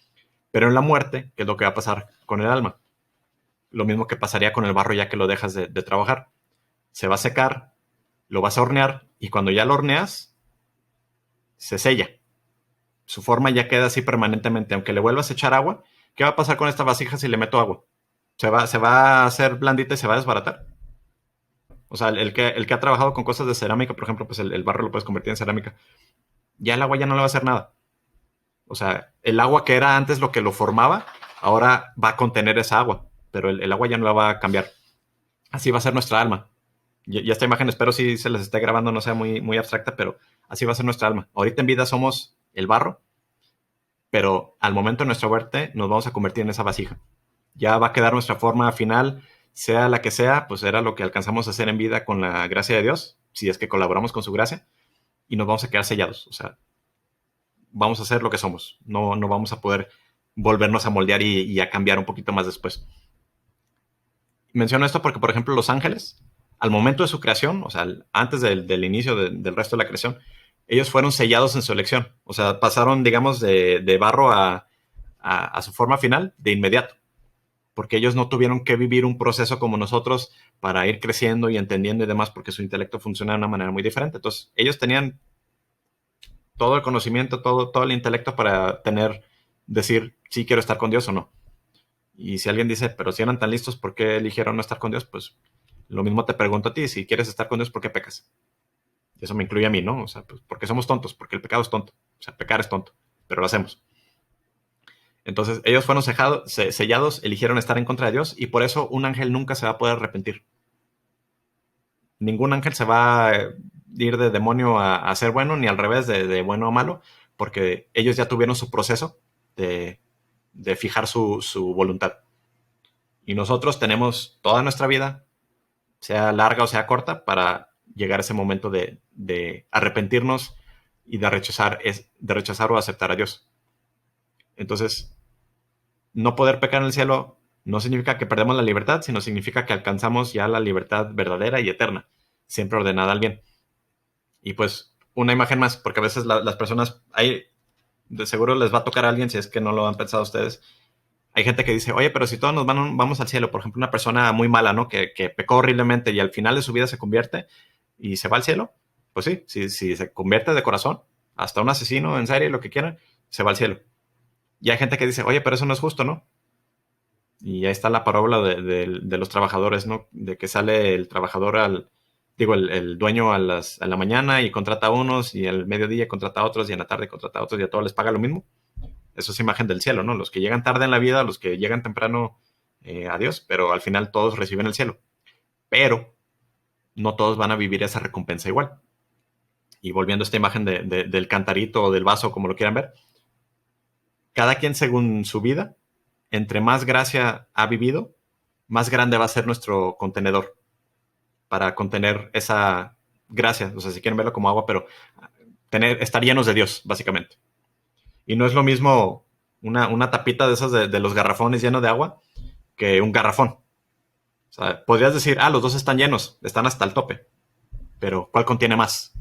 Pero en la muerte, ¿qué es lo que va a pasar con el alma? Lo mismo que pasaría con el barro ya que lo dejas de trabajar. Se va a secar, lo vas a hornear y cuando ya lo horneas, se sella. Su forma ya queda así permanentemente. Aunque le vuelvas a echar agua, ¿qué va a pasar con esta vasija si le meto agua? Se va a hacer blandita y se va a desbaratar. O sea, el que ha trabajado con cosas de cerámica, por ejemplo, pues el barro lo puedes convertir en cerámica. Ya el agua ya no le va a hacer nada. O sea, el agua que era antes lo que lo formaba, ahora va a contener esa agua, pero el agua ya no la va a cambiar. Así va a ser nuestra alma. Y esta imagen espero si se les esté grabando, no sea muy, muy abstracta, pero así va a ser nuestra alma. Ahorita en vida somos el barro, pero al momento de nuestra muerte nos vamos a convertir en esa vasija. Ya va a quedar nuestra forma final, sea la que sea, pues era lo que alcanzamos a hacer en vida con la gracia de Dios, si es que colaboramos con su gracia, y nos vamos a quedar sellados. O sea, vamos a ser lo que somos. No vamos a poder volvernos a moldear y a cambiar un poquito más después. Menciono esto porque, por ejemplo, los ángeles, al momento de su creación, o sea, antes del inicio del resto de la creación, ellos fueron sellados en su elección. O sea, pasaron, digamos, de barro a su forma final de inmediato, porque ellos no tuvieron que vivir un proceso como nosotros para ir creciendo y entendiendo y demás, porque su intelecto funciona de una manera muy diferente. Entonces, ellos tenían todo el conocimiento, todo el intelecto para decir si quiero estar con Dios o no. Y si alguien dice, pero si eran tan listos, ¿por qué eligieron no estar con Dios? Pues lo mismo te pregunto a ti, si quieres estar con Dios, ¿por qué pecas? Y eso me incluye a mí, ¿no? O sea, pues porque somos tontos, porque el pecado es tonto. O sea, pecar es tonto, pero lo hacemos. Entonces, ellos fueron sellados, eligieron estar en contra de Dios y por eso un ángel nunca se va a poder arrepentir. Ningún ángel se va a ir de demonio a ser bueno, ni al revés, de bueno a malo, porque ellos ya tuvieron su proceso de fijar su voluntad. Y nosotros tenemos toda nuestra vida, sea larga o sea corta, para llegar a ese momento de arrepentirnos y de rechazar o aceptar a Dios. Entonces, no poder pecar en el cielo no significa que perdemos la libertad, sino significa que alcanzamos ya la libertad verdadera y eterna, siempre ordenada al bien. Y pues una imagen más, porque a veces las personas, de seguro les va a tocar a alguien si es que no lo han pensado ustedes. Hay gente que dice, oye, pero si todos vamos al cielo, por ejemplo, una persona muy mala, ¿no? Que pecó horriblemente y al final de su vida se convierte y se va al cielo, pues sí, si se convierte de corazón, hasta un asesino en serie, lo que quieran, se va al cielo. Y hay gente que dice, oye, pero eso no es justo, ¿no? Y ahí está la parábola de los trabajadores, ¿no? De que sale el trabajador el dueño a la mañana y contrata a unos y al mediodía contrata a otros y en la tarde contrata a otros y a todos les paga lo mismo. Eso es imagen del cielo, ¿no? Los que llegan tarde en la vida, los que llegan temprano a Dios, pero al final todos reciben el cielo. Pero no todos van a vivir esa recompensa igual. Y volviendo a esta imagen del cantarito o del vaso, como lo quieran ver, cada quien según su vida, entre más gracia ha vivido, más grande va a ser nuestro contenedor para contener esa gracia. O sea, si quieren verlo como agua, pero estar llenos de Dios, básicamente. Y no es lo mismo una tapita de esas de los garrafones lleno de agua que un garrafón. O sea, podrías decir, los dos están llenos, están hasta el tope. Pero ¿cuál contiene más?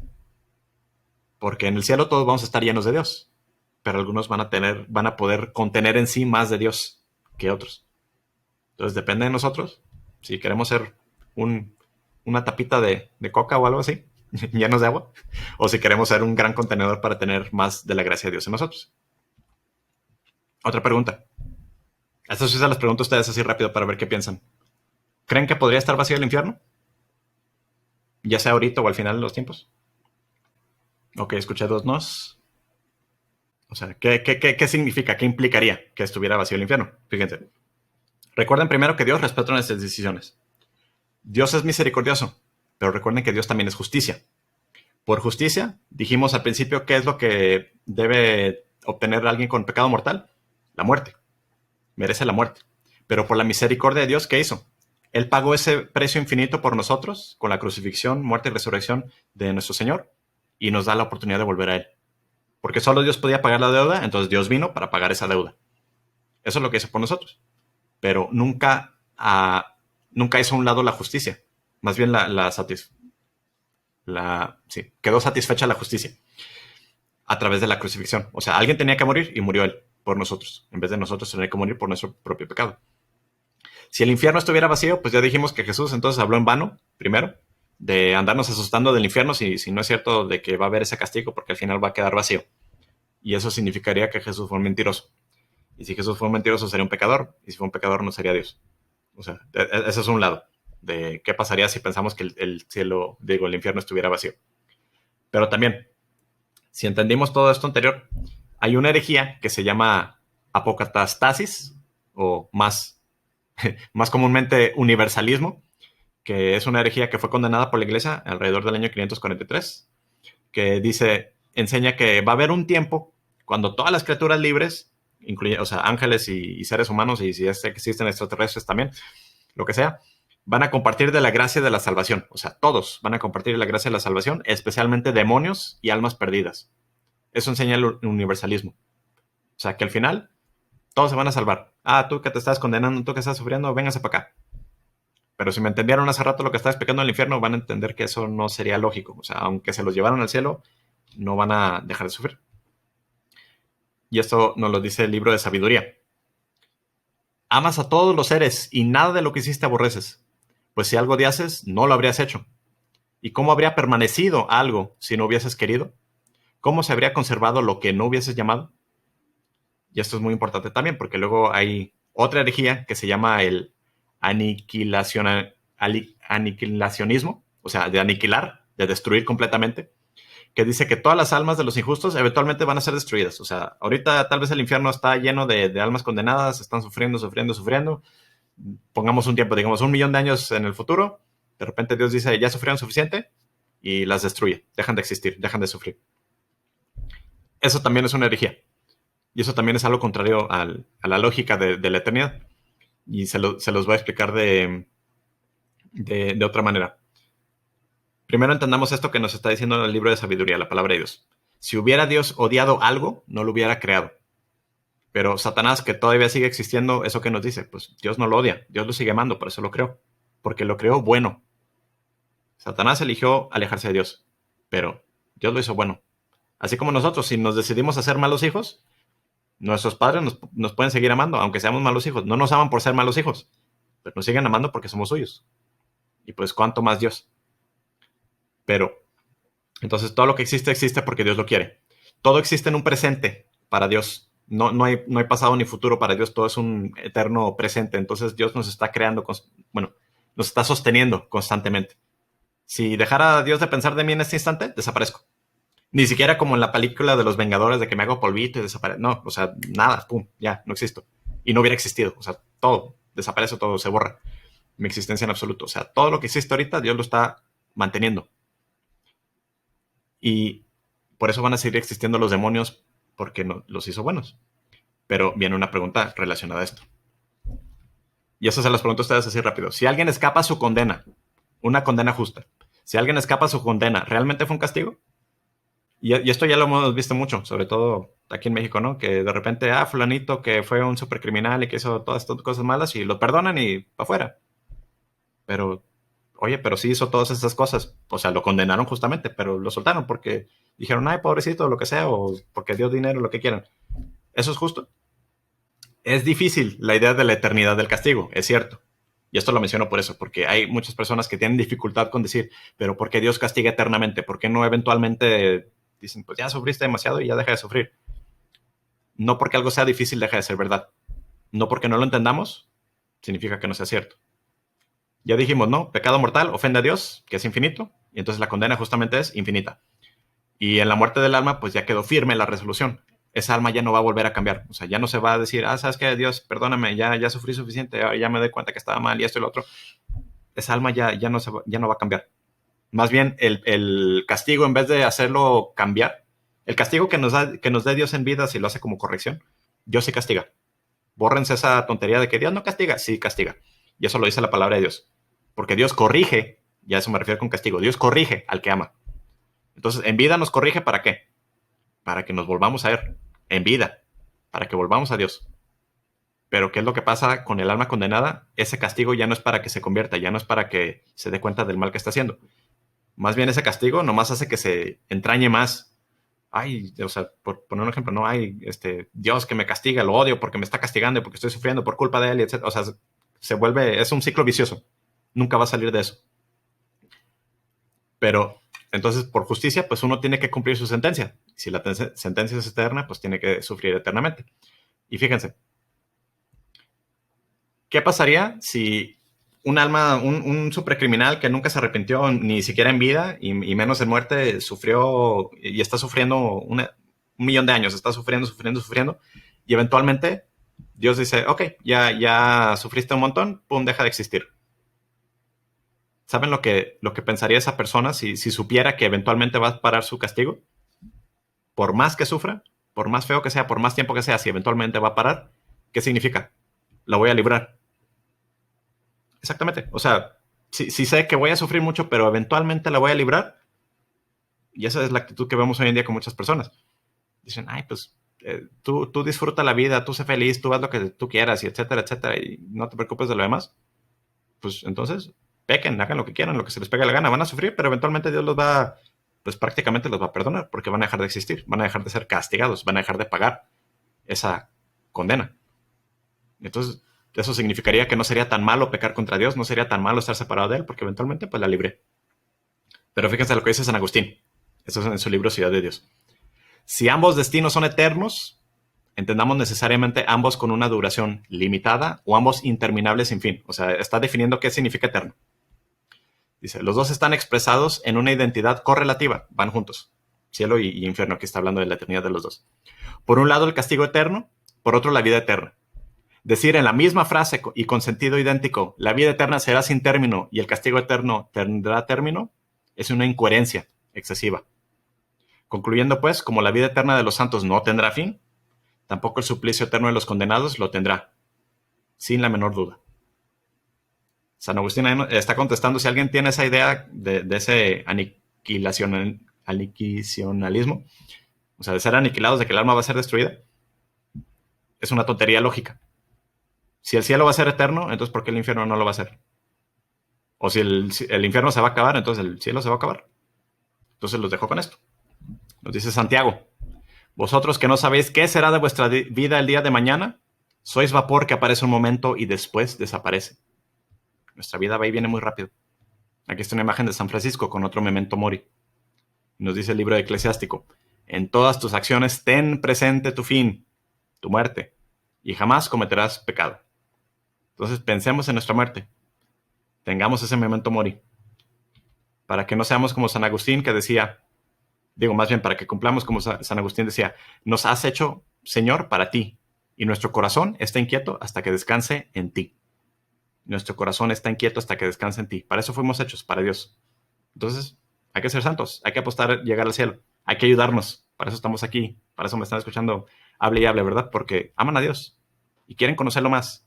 Porque en el cielo todos vamos a estar llenos de Dios. Pero algunos van a poder contener en sí más de Dios que otros. Entonces depende de nosotros. Si queremos ser una tapita de coca o algo así, llenos de agua, o si queremos ser un gran contenedor para tener más de la gracia de Dios en nosotros. Otra pregunta. Estas sí se las pregunto a ustedes así rápido para ver qué piensan. ¿Creen que podría estar vacío el infierno? Ya sea ahorita o al final de los tiempos. Ok, escuché dos nos. O sea, ¿qué significa? ¿Qué implicaría que estuviera vacío el infierno? Fíjense. Recuerden primero que Dios respeta nuestras decisiones. Dios es misericordioso, pero recuerden que Dios también es justicia. Por justicia, dijimos al principio qué es lo que debe obtener alguien con pecado mortal. La muerte. Merece la muerte. Pero por la misericordia de Dios, ¿qué hizo? Él pagó ese precio infinito por nosotros con la crucifixión, muerte y resurrección de nuestro Señor y nos da la oportunidad de volver a Él. Porque solo Dios podía pagar la deuda, entonces Dios vino para pagar esa deuda. Eso es lo que hizo por nosotros. Pero nunca hizo a un lado la justicia. Más bien quedó satisfecha la justicia a través de la crucifixión. O sea, alguien tenía que morir y murió Él por nosotros, en vez de nosotros tener que morir por nuestro propio pecado. Si el infierno estuviera vacío, pues ya dijimos que Jesús entonces habló en vano, primero, de andarnos asustando del infierno si no es cierto de que va a haber ese castigo, porque al final va a quedar vacío. Y eso significaría que Jesús fue un mentiroso. Y si Jesús fue un mentiroso, sería un pecador. Y si fue un pecador, no sería Dios. O sea, ese es un lado de qué pasaría si pensamos que el infierno estuviera vacío. Pero también, si entendimos todo esto anterior, hay una herejía que se llama apocatastasis, o más comúnmente universalismo, que es una herejía que fue condenada por la iglesia alrededor del año 543, que enseña que va a haber un tiempo cuando todas las criaturas libres, o sea, ángeles y seres humanos, y si existen extraterrestres también, lo que sea, van a compartir de la gracia de la salvación. O sea, todos van a compartir de la gracia de la salvación, especialmente demonios y almas perdidas. Eso enseña el universalismo. O sea, que al final todos se van a salvar. Tú que te estás condenando, tú que estás sufriendo, véngase para acá. Pero si me entendieron hace rato lo que estaba explicando en el infierno, van a entender que eso no sería lógico. O sea, aunque se los llevaron al cielo, no van a dejar de sufrir. Y esto nos lo dice el libro de sabiduría. Amas a todos los seres y nada de lo que hiciste aborreces. Pues si algo odiases, no lo habrías hecho. ¿Y cómo habría permanecido algo si no hubieses querido? ¿Cómo se habría conservado lo que no hubieses llamado? Y esto es muy importante también, porque luego hay otra herejía que se llama el aniquilacionismo, o sea, de aniquilar, de destruir completamente, que dice que todas las almas de los injustos eventualmente van a ser destruidas. O sea, ahorita tal vez el infierno está lleno de almas condenadas, están sufriendo. Pongamos un tiempo, digamos 1,000,000 de años en el futuro, de repente Dios dice, ya sufrieron suficiente, y las destruye, dejan de existir, dejan de sufrir. Eso también es una herejía. Y eso también es algo contrario a la lógica de la eternidad. Y se los voy a explicar de otra manera. Primero entendamos esto que nos está diciendo el libro de sabiduría, la palabra de Dios. Si hubiera Dios odiado algo, no lo hubiera creado. Pero Satanás, que todavía sigue existiendo, ¿eso qué nos dice? Pues Dios no lo odia, Dios lo sigue amando, por eso lo creó. Porque lo creó bueno. Satanás eligió alejarse de Dios, pero Dios lo hizo bueno. Así como nosotros, si nos decidimos a ser malos hijos, nuestros padres nos pueden seguir amando, aunque seamos malos hijos. No nos aman por ser malos hijos, pero nos siguen amando porque somos suyos. Y pues, ¿cuánto más Dios? Pero, entonces, todo lo que existe porque Dios lo quiere. Todo existe en un presente para Dios. No hay pasado ni futuro para Dios. Todo es un eterno presente. Entonces, Dios nos está creando, nos está sosteniendo constantemente. Si dejara a Dios de pensar de mí en este instante, desaparezco. Ni siquiera como en la película de los Vengadores, de que me hago polvito y desaparezco. No, o sea, nada, pum, ya, no existo. Y no hubiera existido. O sea, todo, desaparece todo, se borra. Mi existencia en absoluto. O sea, todo lo que existe ahorita, Dios lo está manteniendo. Y por eso van a seguir existiendo los demonios, porque no, los hizo buenos. Pero viene una pregunta relacionada a esto. Y eso se las pregunto a ustedes así rápido. Si alguien escapa a su condena, una condena justa, si alguien escapa a su condena, ¿realmente fue un castigo? y esto ya lo hemos visto mucho, sobre todo aquí en México, ¿no? Que de repente, fulanito que fue un supercriminal y que hizo todas estas cosas malas y lo perdonan y para afuera. Pero, oye, pero sí hizo todas esas cosas. O sea, lo condenaron justamente, pero lo soltaron porque dijeron, ay, pobrecito, lo que sea, o porque dio dinero, lo que quieran. ¿Eso es justo? Es difícil la idea de la eternidad del castigo, es cierto. Y esto lo menciono por eso, porque hay muchas personas que tienen dificultad con decir, pero ¿por qué Dios castiga eternamente? ¿Por qué no eventualmente dicen, pues ya sufriste demasiado y ya deja de sufrir? No porque algo sea difícil deja de ser verdad. No porque no lo entendamos, significa que no sea cierto. Ya dijimos, ¿no? Pecado mortal ofende a Dios, que es infinito, y entonces la condena justamente es infinita. Y en la muerte del alma, pues ya quedó firme la resolución. Esa alma ya no va a volver a cambiar. O sea, ya no se va a decir, ¿sabes qué? Dios, perdóname, ya sufrí suficiente, ahora ya me doy cuenta que estaba mal y esto y lo otro. Esa alma ya no va a cambiar. Más bien, el castigo, en vez de hacerlo cambiar, el castigo que nos dé Dios en vida, si lo hace como corrección, Dios sí castiga. Bórrense esa tontería de que Dios no castiga. Sí castiga. Y eso lo dice la palabra de Dios. Porque Dios corrige, ya a eso me refiero con castigo, Dios corrige al que ama. Entonces, en vida nos corrige ¿para qué? Para que nos volvamos a Él. En vida. Para que volvamos a Dios. Pero ¿qué es lo que pasa con el alma condenada? Ese castigo ya no es para que se convierta, ya no es para que se dé cuenta del mal que está haciendo. Más bien ese castigo nomás hace que se entrañe más. Ay, o sea, por poner un ejemplo, no hay Dios que me castiga, lo odio porque me está castigando y porque estoy sufriendo por culpa de él, etc. O sea, se vuelve, es un ciclo vicioso. Nunca va a salir de eso. Pero entonces, por justicia, pues uno tiene que cumplir su sentencia. Si la sentencia es eterna, pues tiene que sufrir eternamente. Y fíjense, ¿qué pasaría si un alma, un supercriminal que nunca se arrepintió ni siquiera en vida y menos en muerte, sufrió y está sufriendo un millón de años, está sufriendo, y eventualmente Dios dice, ok, ya sufriste un montón, pum, deja de existir. ¿Saben lo que pensaría esa persona si supiera que eventualmente va a parar su castigo? Por más que sufra, por más feo que sea, por más tiempo que sea, si eventualmente va a parar, ¿qué significa? La voy a librar. Exactamente. O sea, sí sé que voy a sufrir mucho, pero eventualmente la voy a librar. Y esa es la actitud que vemos hoy en día con muchas personas. Dicen, ay, pues tú disfruta la vida, tú sé feliz, tú haz lo que tú quieras, y etcétera, etcétera, y no te preocupes de lo demás. Pues entonces, pequen, hagan lo que quieran, lo que se les pegue la gana. Van a sufrir, pero eventualmente Dios los va, pues prácticamente los va a perdonar, porque van a dejar de existir, van a dejar de ser castigados, van a dejar de pagar esa condena. Entonces, eso significaría que no sería tan malo pecar contra Dios, no sería tan malo estar separado de Él, porque eventualmente pues la libré. Pero fíjense lo que dice San Agustín. Eso es en su libro Ciudad de Dios. Si ambos destinos son eternos, entendamos necesariamente ambos con una duración limitada o ambos interminables sin fin. O sea, está definiendo qué significa eterno. Dice, los dos están expresados en una identidad correlativa, van juntos. Cielo y infierno, aquí está hablando de la eternidad de los dos. Por un lado el castigo eterno, por otro la vida eterna. Decir en la misma frase y con sentido idéntico, la vida eterna será sin término y el castigo eterno tendrá término, es una incoherencia excesiva. Concluyendo pues, como la vida eterna de los santos no tendrá fin, tampoco el suplicio eterno de los condenados lo tendrá, sin la menor duda. San Agustín está contestando si alguien tiene esa idea de ese aniquilacionalismo, o sea, de ser aniquilados, de que el alma va a ser destruida, es una tontería lógica. Si el cielo va a ser eterno, entonces ¿por qué el infierno no lo va a ser? O si el infierno se va a acabar, entonces el cielo se va a acabar. Entonces los dejo con esto. Nos dice Santiago, vosotros que no sabéis qué será de vuestra vida el día de mañana, sois vapor que aparece un momento y después desaparece. Nuestra vida va y viene muy rápido. Aquí está una imagen de San Francisco con otro memento mori. Nos dice el libro de Eclesiástico, en todas tus acciones ten presente tu fin, tu muerte, y jamás cometerás pecado. Entonces pensemos en nuestra muerte. Tengamos ese memento mori. Para que no seamos como San Agustín que decía, digo más bien para que cumplamos como San Agustín decía, nos has hecho, Señor, para ti, y nuestro corazón está inquieto hasta que descanse en ti. Nuestro corazón está inquieto hasta que descanse en ti. Para eso fuimos hechos, para Dios. Entonces, hay que ser santos, hay que apostar a llegar al cielo, hay que ayudarnos. Para eso estamos aquí, para eso me están escuchando, hable y hable, ¿verdad? Porque aman a Dios y quieren conocerlo más.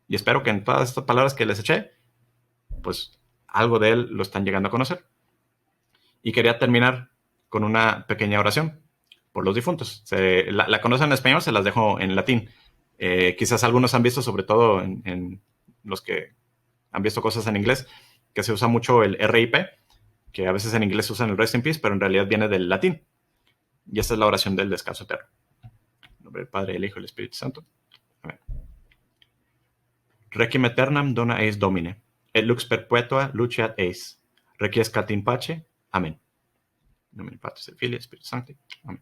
Y espero que en todas estas palabras que les eché, pues algo de Él lo están llegando a conocer. Y quería terminar con una pequeña oración por los difuntos. La conocen en español, se las dejo en latín. Quizás algunos han visto, sobre todo en los que han visto cosas en inglés, que se usa mucho el RIP, que a veces en inglés usan el Rest in Peace, pero en realidad viene del latín. Y esta es la oración del descanso eterno. En nombre del Padre, el Hijo y el Espíritu Santo. Amén. Requiem aeternam dona eis Domine, et lux perpetua luceat eis. Requiescat in pace. Amén. En nombre del Padre, el Filio y el Espíritu Santo. Amén.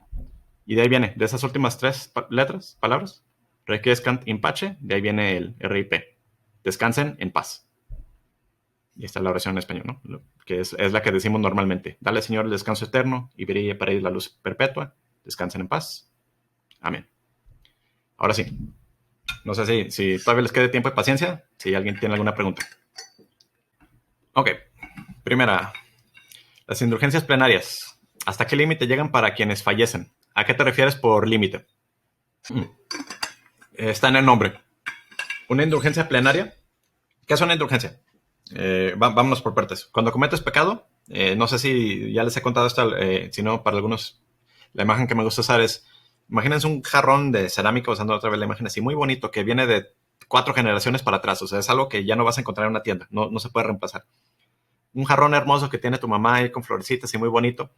Y de ahí viene, de esas últimas tres palabras, requiescant in pace, de ahí viene el RIP. Descansen en paz. Y esta es la oración en español, ¿no? Que es la que decimos normalmente. Dale, Señor, el descanso eterno y brille para ellos la luz perpetua. Descansen en paz. Amén. Ahora sí. No sé si todavía les quede tiempo y paciencia. Si alguien tiene alguna pregunta. Ok. Primera. Las indulgencias plenarias. ¿Hasta qué límite llegan para quienes fallecen? ¿A qué te refieres por límite? Está en el nombre. Una indulgencia plenaria. ¿Qué es una indulgencia? Vámonos por partes. Cuando cometes pecado, no sé si ya les he contado esto, si no, para algunos, la imagen que me gusta usar es, imagínense un jarrón de cerámica, usando otra vez la imagen así, muy bonito, que viene de 4 generaciones para atrás. O sea, es algo que ya no vas a encontrar en una tienda, no se puede reemplazar. Un jarrón hermoso que tiene tu mamá ahí con florecitas y muy bonito,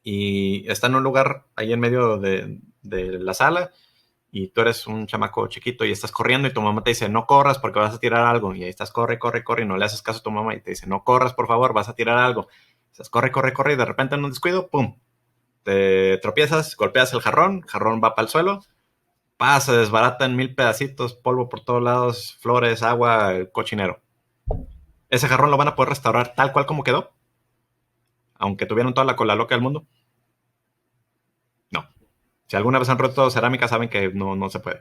y está en un lugar ahí en medio de la sala, y tú eres un chamaco chiquito y estás corriendo y tu mamá te dice, no corras porque vas a tirar algo. Y ahí estás, corre, y no le haces caso a tu mamá y te dice, no corras, por favor, vas a tirar algo. Estás, corre, y de repente en un descuido, ¡pum! Te tropiezas, golpeas el jarrón va para el suelo, se desbarata en 1000 pedacitos, polvo por todos lados, flores, agua, cochinero. ¿Ese jarrón lo van a poder restaurar tal cual como quedó? Aunque tuvieron toda la cola loca del mundo. No. Si alguna vez han roto cerámica, saben que no se puede.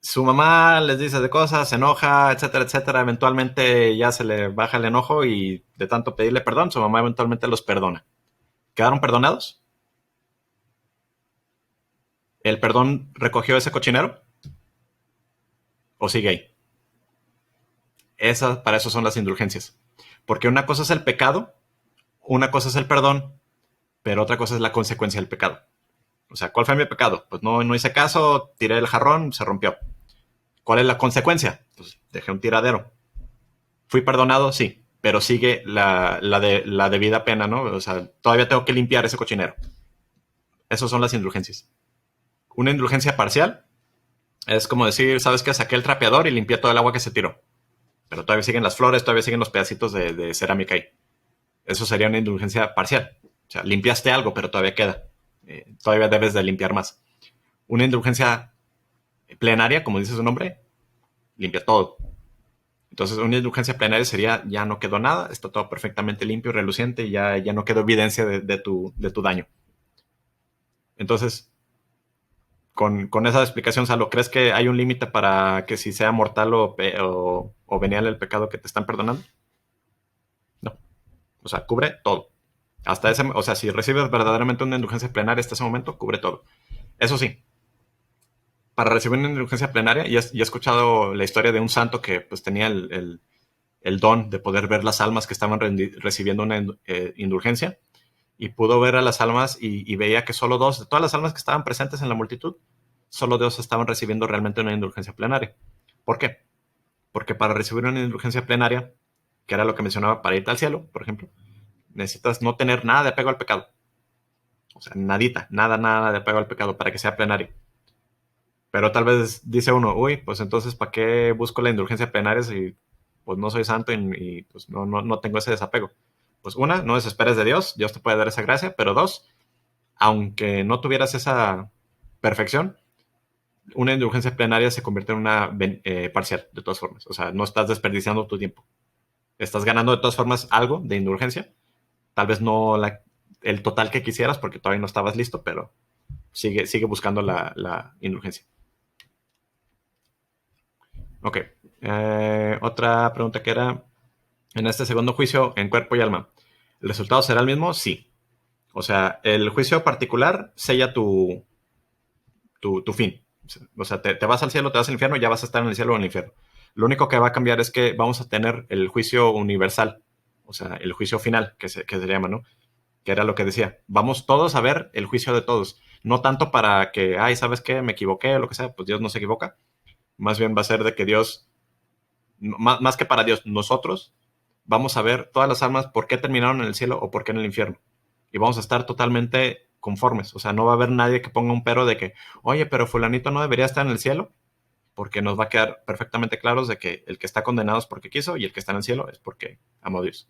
Su mamá les dice de cosas, se enoja, etcétera, etcétera. Eventualmente ya se le baja el enojo y de tanto pedirle perdón, su mamá eventualmente los perdona. ¿Quedaron perdonados? ¿El perdón recogió ese cochinero? ¿O sigue ahí? Para eso son las indulgencias. Porque una cosa es el pecado, una cosa es el perdón, pero otra cosa es la consecuencia del pecado. O sea, ¿cuál fue mi pecado? Pues no hice caso, tiré el jarrón, se rompió. ¿Cuál es la consecuencia? Pues dejé un tiradero. ¿Fui perdonado? Sí, pero sigue la debida pena, ¿no? O sea, todavía tengo que limpiar ese cochinero. Esas son las indulgencias. Una indulgencia parcial es como decir, ¿sabes qué? Saqué el trapeador y limpié todo el agua que se tiró. Pero todavía siguen las flores, todavía siguen los pedacitos de cerámica ahí. Eso sería una indulgencia parcial. O sea, limpiaste algo, pero todavía queda. Todavía debes de limpiar más. Una indulgencia plenaria, como dice su nombre, limpia todo. Entonces, una indulgencia plenaria sería, ya no quedó nada, está todo perfectamente limpio y reluciente y ya no quedó evidencia de tu daño. Entonces, con esa explicación, Salo, ¿crees que hay un límite para que si sea mortal o venial el pecado que te están perdonando? No. O sea, cubre todo. Hasta ese, o sea, si recibes verdaderamente una indulgencia plenaria hasta ese momento, cubre todo. Eso sí, para recibir una indulgencia plenaria, y he escuchado la historia de un santo que pues tenía el don de poder ver las almas que estaban recibiendo una indulgencia, y pudo ver a las almas y veía que solo 2, de todas las almas que estaban presentes en la multitud, solo 2 estaban recibiendo realmente una indulgencia plenaria. ¿Por qué? Porque para recibir una indulgencia plenaria, que era lo que mencionaba para irte al cielo, por ejemplo, necesitas no tener nada de apego al pecado. O sea, nada de apego al pecado para que sea plenario. Pero tal vez dice uno, uy, pues entonces, ¿para qué busco la indulgencia plenaria si pues no soy santo y pues no tengo ese desapego? Pues una, no desesperes de Dios te puede dar esa gracia, pero 2, aunque no tuvieras esa perfección, una indulgencia plenaria se convierte en una parcial, de todas formas. O sea, no estás desperdiciando tu tiempo. Estás ganando de todas formas algo de indulgencia. Tal vez no el total que quisieras porque todavía no estabas listo, pero sigue buscando la indulgencia. Ok. Otra pregunta que era, en este segundo juicio, en cuerpo y alma, ¿el resultado será el mismo? Sí. O sea, el juicio particular sella tu fin. O sea, te vas al cielo, te vas al infierno, ya vas a estar en el cielo o en el infierno. Lo único que va a cambiar es que vamos a tener el juicio universal, o sea, el juicio final, que se llama, ¿no? que era lo que decía, vamos todos a ver el juicio de todos, no tanto para que, ay, ¿sabes qué? Me equivoqué o lo que sea, pues Dios no se equivoca, más bien va a ser de que Dios, más que para Dios, nosotros vamos a ver todas las almas por qué terminaron en el cielo o por qué en el infierno. Y vamos a estar totalmente conformes. O sea, no va a haber nadie que ponga un pero de que, oye, pero fulanito no debería estar en el cielo, porque nos va a quedar perfectamente claros de que el que está condenado es porque quiso y el que está en el cielo es porque amó a Dios.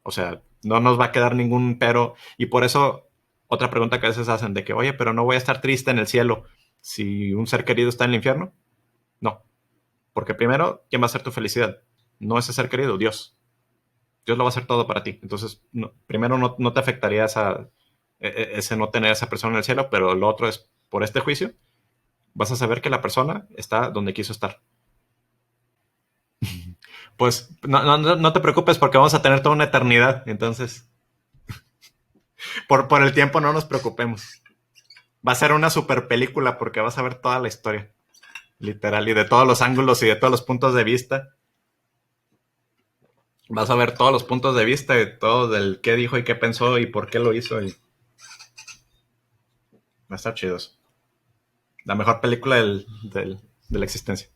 O sea, no nos va a quedar ningún pero. Y por eso, otra pregunta que a veces hacen de que, oye, pero no voy a estar triste en el cielo si un ser querido está en el infierno. No, porque primero, ¿quién va a ser tu felicidad? No ese ser querido, Dios. Dios lo va a hacer todo para ti. Entonces, primero no te afectaría ese no tener a esa persona en el cielo, pero lo otro es, por este juicio, vas a saber que la persona está donde quiso estar. Pues no te preocupes porque vamos a tener toda una eternidad. Entonces, por el tiempo no nos preocupemos. Va a ser una super película porque vas a ver toda la historia. Literal, y de todos los ángulos y de todos los puntos de vista. Vas a ver todos los puntos de vista de todo del qué dijo y qué pensó y por qué lo hizo. Y va a estar chido. La mejor película de la existencia.